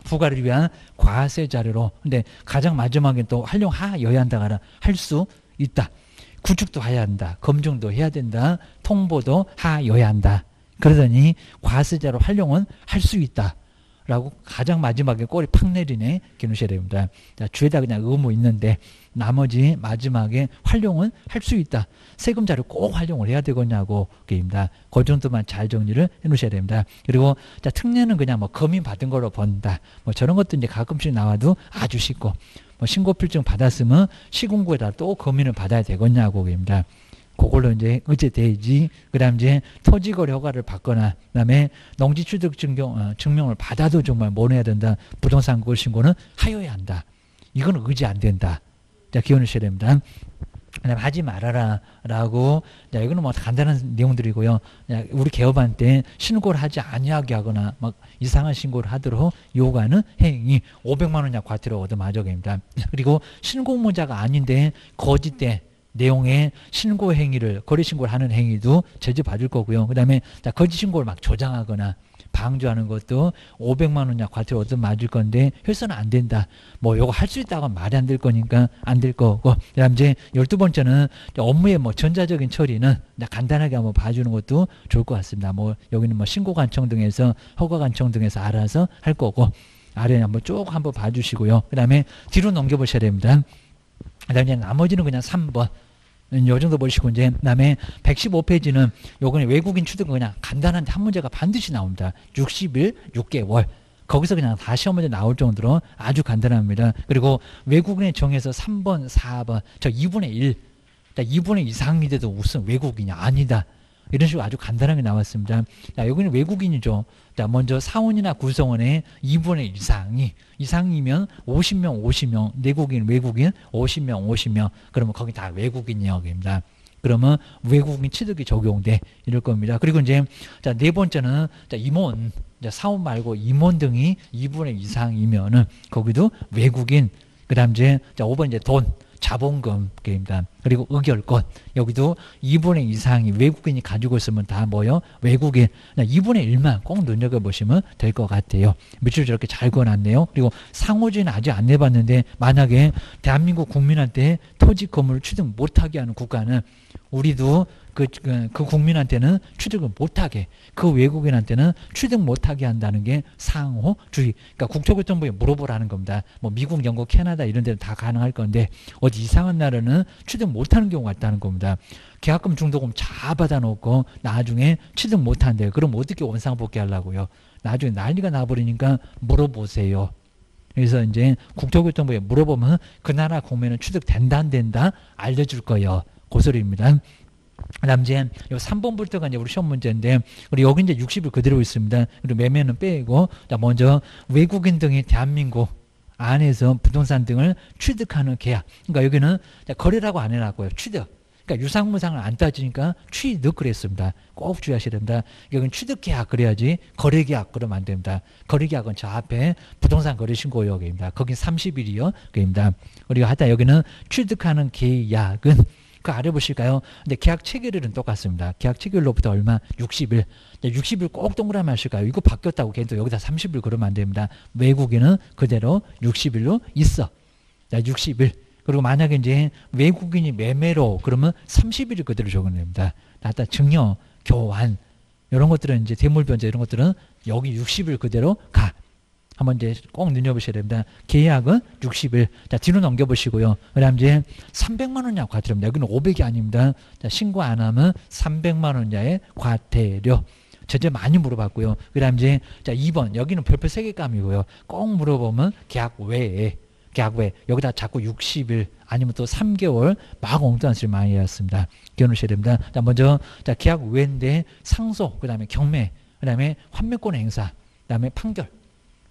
부과를 위한 과세 자료로 근데 가장 마지막에 또 활용하여야 한다 할 수 있다. 구축도 해야 한다. 검증도 해야 된다. 통보도 하여야 한다. 그러더니 과세자료 활용은 할 수 있다. 라고 가장 마지막에 꼬리 팍 내리네. 기누셔야 됩니다. 자, 주에다 그냥 의무 있는데 나머지 마지막에 활용은 할 수 있다. 세금자료 꼭 활용을 해야 되겠냐고 그입니다. 그 정도만 잘 정리를 해 놓으셔야 됩니다. 그리고 자, 특례는 그냥 뭐 검인 받은 걸로 번다. 뭐 저런 것도 이제 가끔씩 나와도 아주 쉽고 뭐 신고필증 받았으면 시군구에다 또 검인을 받아야 되겠냐고 그입니다. 그걸로 이제 의제대지, 그 다음 이제 토지거래 허가를 받거나, 그 다음에 농지취득 증명을 받아도 정말 뭐 해야 된다. 부동산 거래 신고는 하여야 한다. 이건 의지 안 된다. 자, 기원하셔야 됩니다. 그다음에 하지 말아라 라고, 자, 이거는 뭐 간단한 내용들이고요. 자, 우리 개업한 때 신고를 하지 아니하게 하거나 막 이상한 신고를 하도록 요구하는 행위 500만 원 이하 과태료가 얻어맞아갑니다. 그리고 신고문자가 아닌데 거짓된 내용의 신고 행위를, 거래 신고를 하는 행위도 제재 받을 거고요. 그 다음에 거짓 신고를 막 조장하거나 방조하는 것도 500만 원 이하 과태료 얻어 맞을 건데 해서는 안 된다. 뭐 요거 할 수 있다고 하면 말이 안 될 거니까 안 될 거고. 그다음 이제 12번째는 업무의 뭐 전자적인 처리는 간단하게 한번 봐주는 것도 좋을 것 같습니다. 뭐 여기는 뭐 신고관청 등에서 허가관청 등에서 알아서 할 거고, 아래 한번 쭉 한번 봐주시고요. 그다음에 뒤로 넘겨보셔야 됩니다. 그다음에 나머지는 그냥 3번. 요 정도 보시고, 이제 그다음에 115페이지는 요거는 외국인 취득은 그냥 간단한 한 문제가 반드시 나옵니다. 60일 6개월. 거기서 그냥 다 시험 문제 나올 정도로 아주 간단합니다. 그리고 외국인의 정에서 3번, 4번, 저 2분의 1, 2분의 이상이 돼도 무슨 외국인이 아니다. 이런 식으로 아주 간단하게 나왔습니다. 자, 여기는 외국인이죠. 자, 먼저 사원이나 구성원의 2분의 1 이상이면 50명, 50명, 내국인, 외국인 50명, 50명. 그러면 거기 다 외국인이라고 합니다. 그러면 외국인 취득이 적용돼 이럴 겁니다. 그리고 이제 자, 네 번째는 자, 임원, 자, 사원 말고 임원 등이 2분의 1 이상이면은 거기도 외국인. 그다음 이제 자, 5번 이제 돈, 자본금입니다. 그리고 의결권, 여기도 2분의 1 이상이 외국인이 가지고 있으면 다 뭐요? 외국인. 2분의 1만 꼭 눈여겨보시면 될 것 같아요. 밑줄 저렇게 잘 그어놨네요. 그리고 상호주의는 아직 안 내봤는데, 만약에 대한민국 국민한테 토지 건물을 취득 못하게 하는 국가는 우리도 그 국민한테는 취득을 못하게, 그 외국인한테는 취득 못하게 한다는 게 상호주의. 그러니까 국토교통부에 물어보라는 겁니다. 뭐 미국, 영국, 캐나다 이런 데는 다 가능할 건데 어디 이상한 나라는 취득 못하는 경우가 있다는 겁니다. 계약금, 중도금 다 받아놓고 나중에 취득 못한대요. 그럼 어떻게 원상복귀 하려고요? 나중에 난리가 나버리니까 물어보세요. 그래서 이제 국토교통부에 물어보면 그 나라 국민은 취득된다 안 된다 알려줄 거예요. 그 소리입니다. 그다음 이제 요 3번부터가 이제 우리 시험 문제인데, 그리고 여기 이제 60일 그대로 있습니다. 그리고 매매는 빼고, 자, 먼저 외국인 등이 대한민국 안에서 부동산 등을 취득하는 계약. 그러니까 여기는 거래라고 안 해놨고요. 취득. 그러니까 유상무상을 안 따지니까 취득 그랬습니다. 꼭 주의하셔야 됩니다. 여기는 취득 계약 그래야지 거래 계약 그러면 안 됩니다. 거래 계약은 저 앞에 부동산 거래 신고역입니다. 거긴 30일이요. 그입니다. 그리고 하여튼 여기는 취득하는 계약은 그 아래 보실까요? 근데 계약 체결일은 똑같습니다. 계약 체결로부터 얼마? 60일. 60일 꼭 동그라미 하실까요? 이거 바뀌었다고 걔도 여기다 30일 그러면 안 됩니다. 외국인은 그대로 60일로 있어. 자, 60일. 그리고 만약에 이제 외국인이 매매로 그러면 30일이 그대로 적용됩니다. 하여튼 증여, 교환 이런 것들은 이제 대물 변제 이런 것들은 여기 60일 그대로 가. 한번 이제 꼭 눈여보셔야 됩니다. 계약은 60일. 자, 뒤로 넘겨보시고요. 그 다음 이제 300만 원 이하 과태료입니다. 여기는 500이 아닙니다. 자, 신고 안 하면 300만 원 이하의 과태료. 제재 많이 물어봤고요. 그 다음 이제 자, 2번. 여기는 별표 3개감이고요. 꼭 물어보면 계약 외에. 계약 외. 여기다 자꾸 60일 아니면 또 3개월 막 엉뚱한 소리 많이 해왔습니다. 기억하셔야 됩니다. 자, 먼저 자, 계약 외인데 상속, 그 다음에 경매, 그 다음에 환매권 행사, 그 다음에 판결.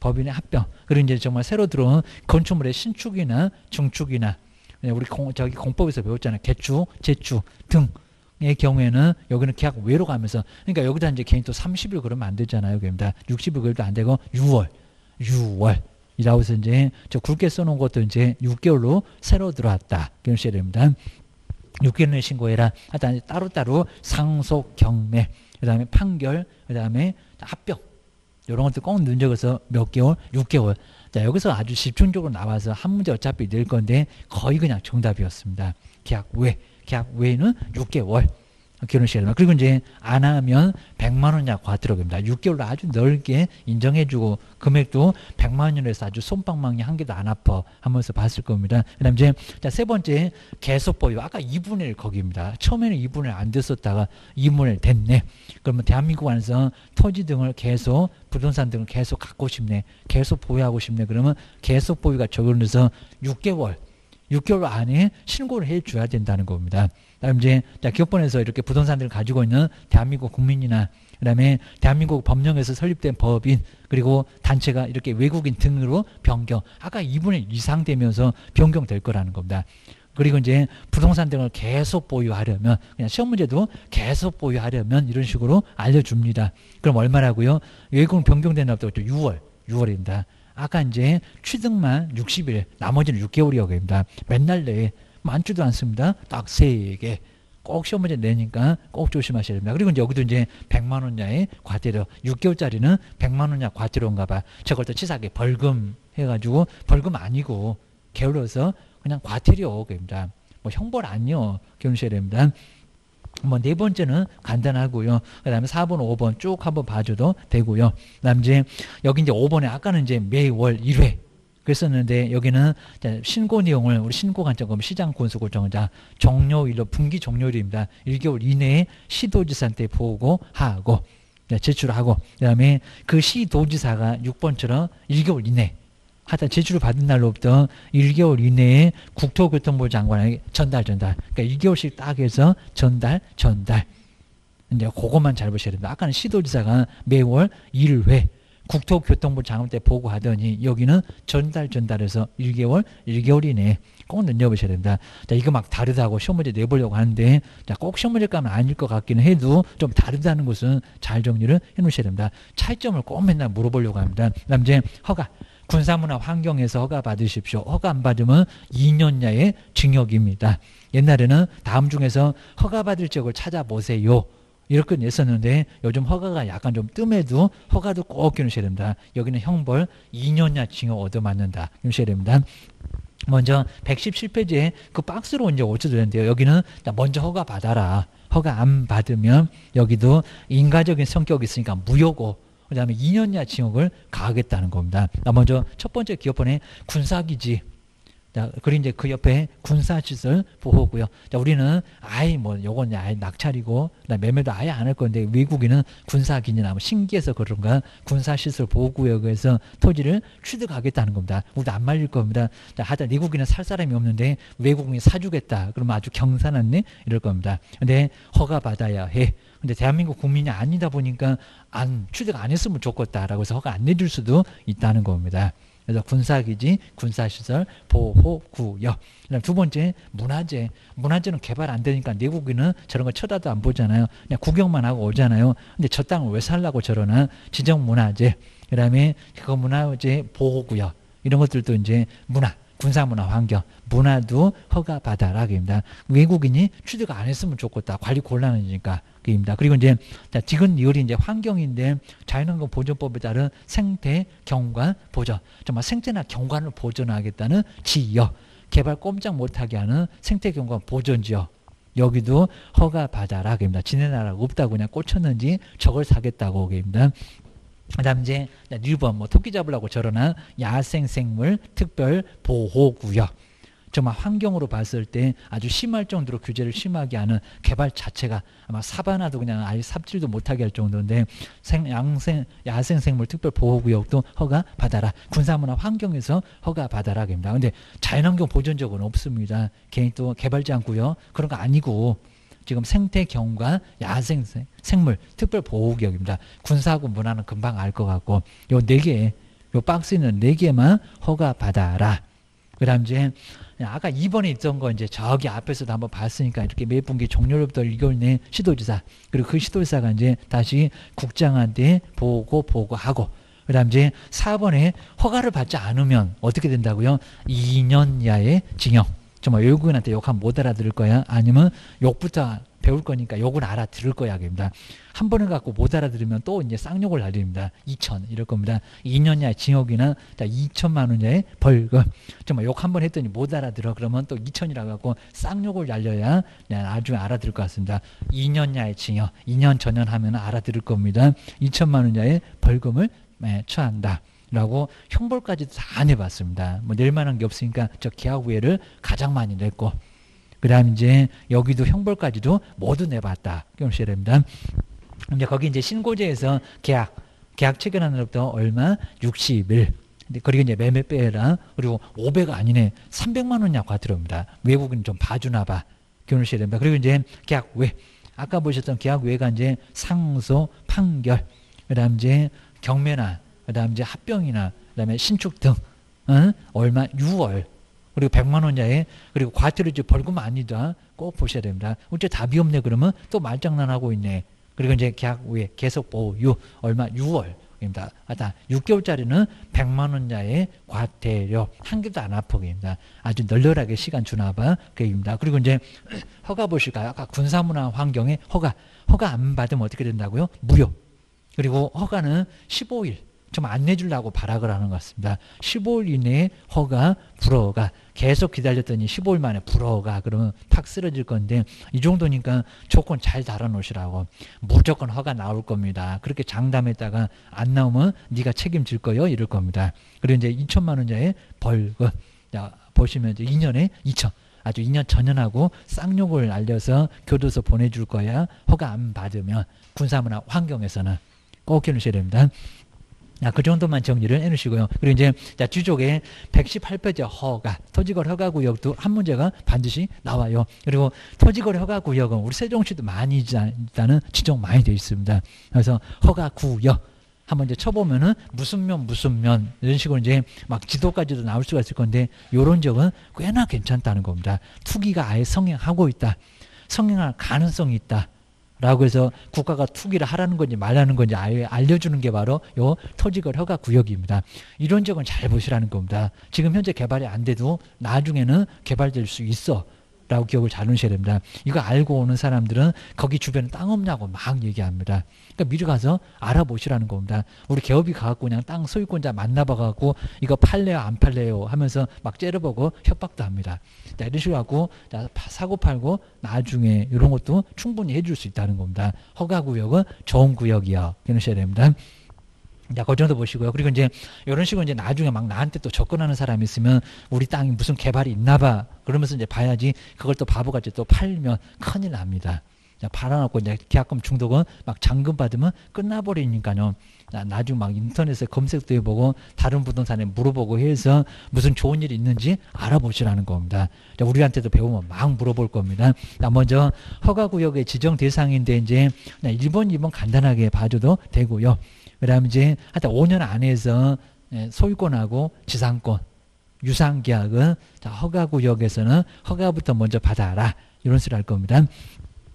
법인의 합병, 그리고 이제 정말 새로 들어온 건축물의 신축이나 증축이나 우리 공법에서 배웠잖아요. 개축, 재축 등의 경우에는 여기는 계약 외로 가면서, 그러니까 여기다 이제 개인 또 30일 그러면 안 되잖아요. 여기입니다. 60일 그래도 안 되고 6월이라고 해서 이제 저 굵게 써놓은 것도 이제 6개월로 새로 들어왔다. 기억하셔야 됩니다. 6개월 내에 신고해라. 하여튼 따로따로 상속, 경매, 그 다음에 판결, 그 다음에 합병. 이런 것들 꼭 눈여겨서 몇 개월? 6개월. 자, 여기서 아주 집중적으로 나와서 한 문제 어차피 낼 건데 거의 그냥 정답이었습니다. 계약 외. 계약 외에는 6개월. 기억하셔야 됩니다. 그리고 이제 안 하면 100만 원 이하 과태료입니다. 6개월로 아주 넓게 인정해주고 금액도 100만 원에서 아주 솜방망이 한 개도 안 아파 하면서 봤을 겁니다. 그 다음 이제 자, 세 번째 계속보유. 아까 2분의 1 거기입니다. 처음에는 2분의 1 안 됐었다가 2분의 1 됐네. 그러면 대한민국 안에서 토지 등을 계속 부동산 등을 계속 갖고 싶네. 계속 보유하고 싶네. 그러면 계속 보유가 적용돼서 6개월. 6개월 안에 신고를 해줘야 된다는 겁니다. 다음 이제 기업본에서 이렇게 부동산들을 가지고 있는 대한민국 국민이나 그다음에 대한민국 법령에서 설립된 법인 그리고 단체가 이렇게 외국인 등으로 변경. 아까 2분의 1 이상 되면서 변경될 거라는 겁니다. 그리고 이제 부동산 등을 계속 보유하려면 그냥 시험 문제도 계속 보유하려면 이런 식으로 알려줍니다. 그럼 얼마라고요? 외국인 변경된 날부터 6월입니다. 아까 이제 취득만 60일, 나머지는 6개월이어입니다. 맨날 내에 많지도 않습니다. 딱 3개. 꼭 시험 문제 내니까 꼭 조심하셔야 됩니다. 그리고 이제 여기도 이제 100만 원 이하의 과태료, 6개월짜리는 100만 원 이하 과태료인가 봐. 저걸 또 치사하게 벌금 해가지고 벌금 아니고 게을러서 그냥 과태료입니다. 뭐 형벌 아니요. 기억하셔야 됩니다. 뭐 네 번째는 간단하고요. 그다음에 4번, 5번 쭉 한번 봐줘도 되고요. 그다음 이제 여기 이제 5번에 아까는 이제 매월 1회 그랬었는데 여기는 신고 내용을 우리 신고 관점 시장 군수고정자 종료일로 분기 종료일입니다. 1개월 이내에 시도지사한테 보고하고 제출하고 그다음에 그 시도지사가 6번처럼 1개월 이내 하여튼 제출을 받은 날로부터 1개월 이내에 국토교통부 장관에게 전달. 그러니까 1개월씩 딱 해서 전달. 이제 그것만 잘 보셔야 됩니다. 아까는 시도지사가 매월 1회 국토교통부 장관한테 보고하더니 여기는 전달해서 1개월 이내에 꼭 넘겨보셔야 됩니다. 자, 이거 막 다르다고 시험 문제 내보려고 하는데 자, 꼭 시험 문제감은 아닐 것 같기는 해도 좀 다르다는 것은 잘 정리를 해 놓으셔야 됩니다. 차이점을 꼭 맨날 물어보려고 합니다. 그다음 이제 허가. 군사문화 환경에서 허가 받으십시오. 허가 안 받으면 2년야의 징역입니다. 옛날에는 다음 중에서 허가 받을 지역을 찾아보세요. 이렇게 냈었는데 요즘 허가가 약간 좀 뜸해도 허가도 꼭 끼우셔야 됩니다. 여기는 형벌 2년야 징역 얻어맞는다. 끼우셔야 됩니다. 먼저 117페이지에 그 박스로 이제 오셔도되는데요. 여기는 먼저 허가 받아라. 허가 안 받으면 여기도 인가적인 성격이 있으니까 무효고 그 다음에 2년야 징역을 가하겠다는 겁니다. 먼저 첫 번째 기업본에 군사기지. 그리고 이제 그 옆에 군사시설 보호구역. 우리는 아예 요건 아예 낙찰이고, 매매도 아예 안 할 건데, 외국인은 군사기지나 뭐 신기해서 그런가, 군사시설 보호구역에서 토지를 취득하겠다는 겁니다. 우리도 안 말릴 겁니다. 하여튼 외국인은 살 사람이 없는데, 외국인이 사주겠다. 그러면 아주 경사났네? 이럴 겁니다. 근데 허가 받아야 해. 근데 대한민국 국민이 아니다 보니까 취득 안 했으면 좋겠다라고 해서 허가 안 내줄 수도 있다는 겁니다. 그래서 군사기지, 군사시설, 보호구역. 그다음 두 번째, 문화재. 문화재는 개발 안 되니까 내국인은 저런 거 쳐다도 안 보잖아요. 그냥 구경만 하고 오잖아요. 근데 저 땅을 왜 살라고 저러나? 지정문화재. 그 다음에 그 문화재 보호구역. 이런 것들도 이제 문화. 군사문화 환경, 문화도 허가 받아라입니다. 외국인이 취득 안 했으면 좋겠다. 관리 곤란해지니까 입니다. 그리고 이제 디귿 리을이 이제 환경인데 자연환경 보존법에 따른 생태 경관 보존. 정말 생태나 경관을 보존하겠다는 지역, 개발 꼼짝 못하게 하는 생태 경관 보존 지역. 여기도 허가 받아라입니다. 지네 나라가 없다고 그냥 꽂혔는지 저걸 사겠다고 입니다. 그다음 이제 1번 토끼 잡으려고 저러나 야생생물 특별 보호구역. 정말 환경으로 봤을 때 아주 심할 정도로 규제를 심하게 하는 개발 자체가 아마 사바나도 그냥 아예 삽질도 못하게 할 정도인데 야생생물 특별 보호구역도 허가 받아라. 군사문화 환경에서 허가 받아라입니다. 그런데 자연환경 보존적은 없습니다. 괜히 또 개발지 않고요. 그런 거 아니고. 지금 생태경관, 야생생물, 특별보호구역입니다. 군사하고 문화는 금방 알 것 같고 요 4개, 요 박스에 있는 4개만 허가 받아라. 그 다음 이제 아까 2번에 있던 거 이제 저기 앞에서도 한번 봤으니까 이렇게 매 분기 종료로부터 1개월 내 시도지사 그리고 그 시도지사가 이제 다시 국장한테 보고하고 그 다음 이제 4번에 허가를 받지 않으면 어떻게 된다고요? 2년 이하의 징역. 정말 외국인한테 욕하면 못 알아들을 거야? 아니면 욕부터 배울 거니까 욕을 알아들을 거야. 입니다. 한 번을 갖고 못 알아들으면 또 이제 쌍욕을 날립니다. 2천 이럴 겁니다. 2년 이하의 징역이나 2천만 원 이하의 벌금. 정말 욕 한 번 했더니 못 알아들어. 그러면 또 2천이라고 하고 쌍욕을 날려야 나중에 알아들을 것 같습니다. 2년 이하의 징역, 2년 전연하면 알아들을 겁니다. 2천만 원 이하의 벌금을 처한다. 라고 형벌까지도 다 내봤습니다. 뭐 낼 만한 게 없으니까 저 계약우회를 가장 많이 냈고 그 다음 이제 여기도 형벌까지도 모두 내봤다. 기억하셔야 됩니다. 이제 거기 이제 신고제에서 계약 체결하는 날부터 얼마? 60일. 그리고 이제 매매 빼라. 그리고 500가 아니네. 300만 원 이하가 들어옵니다. 외국인 좀 봐주나 봐. 기억하셔야 됩니다. 그리고 이제 계약 외. 아까 보셨던 계약 외가 이제 상소, 판결, 그다음 이제 경매나, 그다음 이제 합병이나, 그다음에 신축 등, 얼마 6월, 그리고 100만 원 이하에, 그리고 과태료 이제 벌금 아니다. 꼭 보셔야 됩니다. 어째 답이 없네 그러면 또 말장난하고 있네. 그리고 이제 계약 외 계속 보유 얼마 6월입니다. 6개월짜리는 100만 원 이하의 과태료 한 개도 안 아프게입니다. 아주 널널하게 시간 주나 봐. 그입니다. 그리고 이제 허가 보실까요? 아까 군사문화 환경에 허가 안 받으면 어떻게 된다고요? 무효. 그리고 허가는 15일 좀 안 내주려고 발악을 하는 것 같습니다. 15일 이내에 허가, 불허가 계속 기다렸더니 15일 만에 불허가 그러면 탁 쓰러질 건데 이 정도니까 조건 잘 달아놓으시라고. 무조건 허가 나올 겁니다. 그렇게 장담했다가 안 나오면 네가 책임질 거요 이럴 겁니다. 그리고 이제 2천만 원 이하의 벌금. 자, 보시면 이제 2년에 2천. 아주 2년 전연하고 쌍욕을 알려서 교도소 보내줄 거야. 허가 안 받으면 군사문화 환경에서는 꼭 해놓으셔야 됩니다. 그 정도만 정리를 해놓으시고요. 그리고 이제 주족의 118페이지 허가, 토지거래 허가구역도 한 문제가 반드시 나와요. 그리고 토지거래 허가구역은 우리 세종시도 많이 있다는 지적 많이 되어 있습니다. 그래서 허가구역 한번 이제 쳐보면은 무슨 면 이런 식으로 이제 막 지도까지도 나올 수가 있을 건데 이런 적은 꽤나 괜찮다는 겁니다. 투기가 아예 성행하고 있다. 성행할 가능성이 있다. 라고 해서 국가가 투기를 하라는 건지 말라는 건지 아예 알려주는 게 바로 요 토지거래 허가 구역입니다. 이런 적은 잘 보시라는 겁니다. 지금 현재 개발이 안 돼도 나중에는 개발될 수 있어. 라고 기억을 잘 하셔야 됩니다. 이거 알고 오는 사람들은 거기 주변에 땅 없냐고 막 얘기합니다. 그러니까 미리 가서 알아보시라는 겁니다. 우리 기업이 가갖고 그냥 땅 소유권자 만나봐갖고 이거 팔래요 안 팔래요 하면서 막 째려보고 협박도 합니다. 자, 이런 식으로 갖고 사고 팔고 나중에 이런 것도 충분히 해줄 수 있다는 겁니다. 허가구역은 좋은 구역이야. 기억하셔야 됩니다. 자, 그 정도 보시고요. 그리고 이제 이런 식으로 이제 나중에 막 나한테 또 접근하는 사람이 있으면 우리 땅이 무슨 개발이 있나 봐. 그러면서 이제 봐야지 그걸 또 바보같이 또 팔면 큰일 납니다. 자, 팔아놓고 이제 계약금 중독은 막 잔금 받으면 끝나버리니까요. 나중에 막 인터넷에 검색도 해보고 다른 부동산에 물어보고 해서 무슨 좋은 일이 있는지 알아보시라는 겁니다. 자, 우리한테도 배우면 막 물어볼 겁니다. 자, 먼저 허가구역의 지정 대상인데 이제 1번, 2번 간단하게 봐줘도 되고요. 그 다음에 이제 하여튼 5년 안에서 소유권하고 지상권, 유상계약은 허가구역에서는 허가부터 먼저 받아라. 이런 소리 할 겁니다.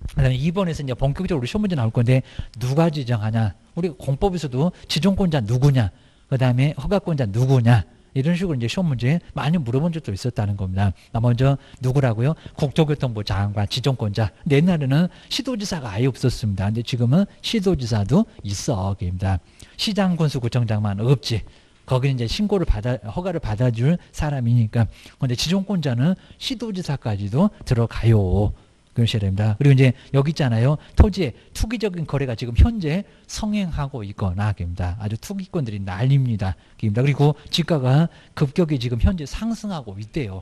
그 다음에 2번에서 이제 본격적으로 시험 문제 나올 건데 누가 지정하냐. 우리 공법에서도 지정권자 누구냐. 그 다음에 허가권자 누구냐. 이런 식으로 이제 시험 문제 많이 물어본 적도 있었다는 겁니다. 먼저 누구라고요? 국토교통부 장관, 지정권자. 옛날에는 시도지사가 아예 없었습니다. 근데 지금은 시도지사도 있어. 그입니다. 시장군수구청장만 없지. 거기는 이제 신고를 허가를 받아줄 사람이니까. 근데 지정권자는 시도지사까지도 들어가요. 그러셔야 됩니다. 그리고 이제 여기 있잖아요. 토지의 투기적인 거래가 지금 현재 성행하고 있거나 입니다. 아주 투기꾼들이 난립니다. 그리고 지가가 급격히 지금 현재 상승하고 있대요.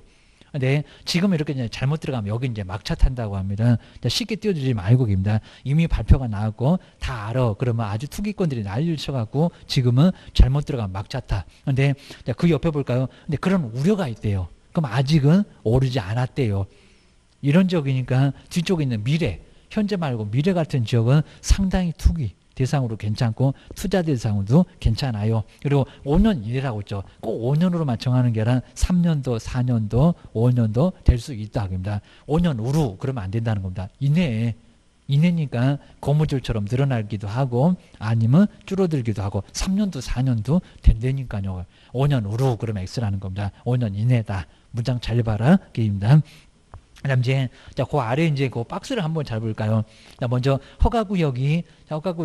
근데 지금 이렇게 이제 잘못 들어가면 여기 이제 막차 탄다고 합니다. 쉽게 뛰어들지 말고 입니다. 이미 발표가 나왔고 다 알아. 그러면 아주 투기꾼들이 난리를 쳐갖고 지금은 잘못 들어가면 막차 타. 근데 그 옆에 볼까요? 근데 그런 우려가 있대요. 그럼 아직은 오르지 않았대요. 이런 지역이니까 뒤쪽에 있는 미래, 현재 말고 미래 같은 지역은 상당히 투기 대상으로 괜찮고 투자 대상으로도 괜찮아요. 그리고 5년 이내라고 했죠. 꼭 5년으로만 정하는 게 아니라 3년도, 4년도, 5년도 될 수 있다. 합니다. 5년 후로 그러면 안 된다는 겁니다. 이내니까 고무줄처럼 늘어나기도 하고 아니면 줄어들기도 하고 3년도, 4년도 된다니까요. 5년 후로 그러면 X라는 겁니다. 5년 이내다. 문장 잘 봐라. 게임입니다. 그다음 이제 그 아래 이제 그 박스를 한번 잘 볼까요? 먼저 허가구역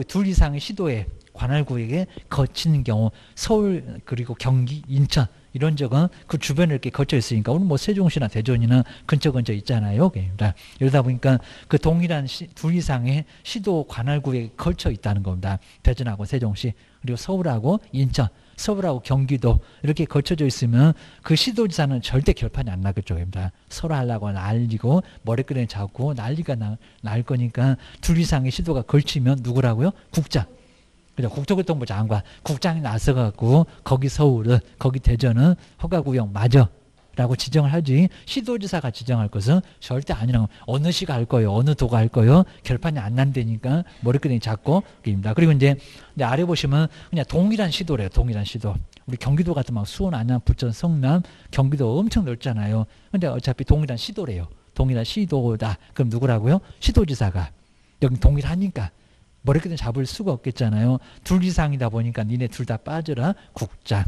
둘 이상의 시도에 관할구역에 거치는 경우 서울 그리고 경기, 인천 이런 적은 그 주변에 이렇게 거쳐 있으니까 오늘 뭐 세종시나 대전이나 근처 있잖아요. 이러다 보니까 그 동일한 둘 이상의 시도 관할구역에 걸쳐 있다는 겁니다. 대전하고 세종시 그리고 서울하고 인천. 서울하고 경기도 이렇게 걸쳐져 있으면 그 시도지사는 절대 결판이 안 나겠죠. 서로 하려고 난리고 머리끄댕이 잡고 난리가 날 거니까 둘 이상의 시도가 걸치면 누구라고요? 국장. 그죠? 국토교통부 장관, 국장이 나서갖고 거기 서울은, 거기 대전은 허가구역 맞아. 라고 지정을 하지 시도지사가 지정할 것은 절대 아니라고. 어느 시가 할 거예요. 어느 도가 할 거예요. 결판이 안 난다니까 머리끄댕이 잡고 입니다. 그리고 이제 아래 보시면 그냥 동일한 시도래요. 동일한 시도. 우리 경기도 같은 막 수원, 안양, 부천, 성남, 경기도 엄청 넓잖아요. 근데 어차피 동일한 시도래요. 동일한 시도다. 그럼 누구라고요? 시도지사가. 여기 동일하니까 머리끄댕이 잡을 수가 없겠잖아요. 둘 이상이다 보니까 니네 둘 다 빠져라. 국장.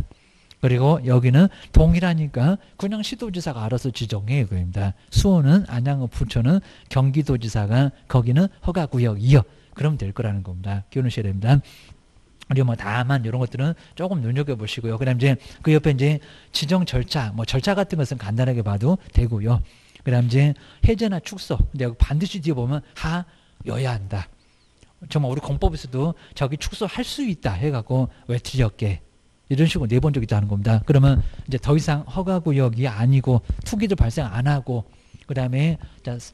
그리고 여기는 동일하니까 그냥 시도지사가 알아서 지정해 그겁니다. 수원은, 안양은, 부천은 경기도지사가 거기는 허가구역이요. 그러면 될 거라는 겁니다. 기억하셔야 됩니다. 그리고 뭐 다만 이런 것들은 조금 눈여겨보시고요. 그 다음 이제 그 옆에 이제 지정 절차, 뭐 절차 같은 것은 간단하게 봐도 되고요. 그 다음 이제 해제나 축소. 근데 여기 반드시 뒤에 보면 하여야 한다. 정말 우리 공법에서도 저기 축소할 수 있다 해갖고 왜 틀렸게. 이런 식으로 내본 적이 있다는 겁니다. 그러면 이제 더 이상 허가구역이 아니고 투기도 발생 안 하고 그다음에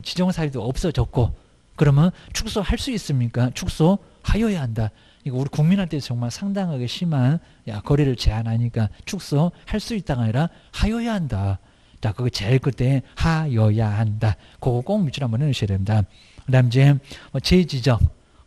지정사유도 없어졌고 그러면 축소할 수 있습니까? 축소하여야 한다. 이거 우리 국민한테 정말 상당하게 심한 거래를 제한하니까 축소할 수 있다가 아니라 하여야 한다. 자, 그거 제일 끝에 하여야 한다. 그거 꼭 밑줄 한번 해놓으셔야 됩니다. 그다음 이제 재지정.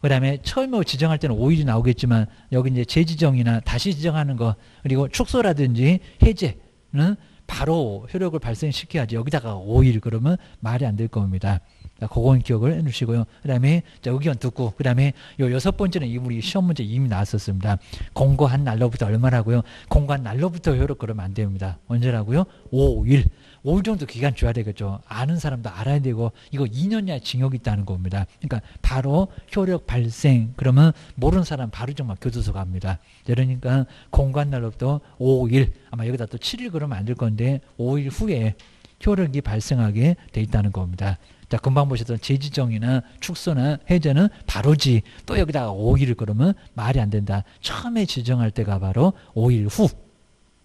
그 다음에 처음에 지정할 때는 5일이 나오겠지만 여기 이제 재지정이나 다시 지정하는 거 그리고 축소라든지 해제는 바로 효력을 발생시켜야지 여기다가 5일 그러면 말이 안 될 겁니다. 그건 기억을 해주시고요. 그 다음에 의견 듣고 그 다음에 요 6번째는 우리 시험 문제 이미 나왔었습니다. 공고한 날로부터 얼마라고요? 공고한 날로부터 효력 그러면 안 됩니다. 언제라고요? 5일. 5일 정도 기간 줘야 되겠죠. 아는 사람도 알아야 되고 이거 2년 이하 징역이 있다는 겁니다. 그러니까 바로 효력 발생 그러면 모르는 사람 바로 정말 교도소 갑니다. 그러니까 공고한 날로부터 5일 아마 여기다 또 7일 그러면 안 될 건데 5일 후에 효력이 발생하게 돼 있다는 겁니다. 자, 금방 보셨던 재지정이나 축소나 해제는 바로지 또 여기다가 5일을 그러면 말이 안 된다. 처음에 지정할 때가 바로 5일 후.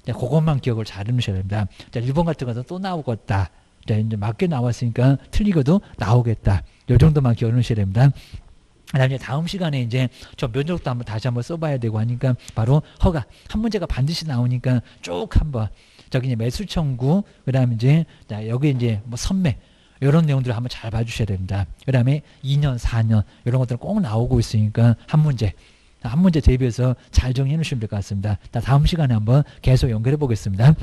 자, 그것만 기억을 잘 해놓으셔야 됩니다. 자, 1번 같은 것도 또 나오겠다. 자, 이제 맞게 나왔으니까 틀리고도 나오겠다. 요 정도만 기억해 놓으셔야 됩니다. 그다음에 다음 시간에 이제 저 면접도 한번 다시 한번 써봐야 되고 하니까 바로 허가 한 문제가 반드시 나오니까 쭉 한번 저기 이제 매수 청구 그다음에 이제 자 여기 이제 뭐 선매 이런 내용들을 한번 잘 봐주셔야 됩니다. 그다음에 2년, 4년 이런 것들은 꼭 나오고 있으니까 한 문제 대비해서 잘 정리해 놓으시면 될 것 같습니다. 다음 시간에 한번 계속 연결해 보겠습니다.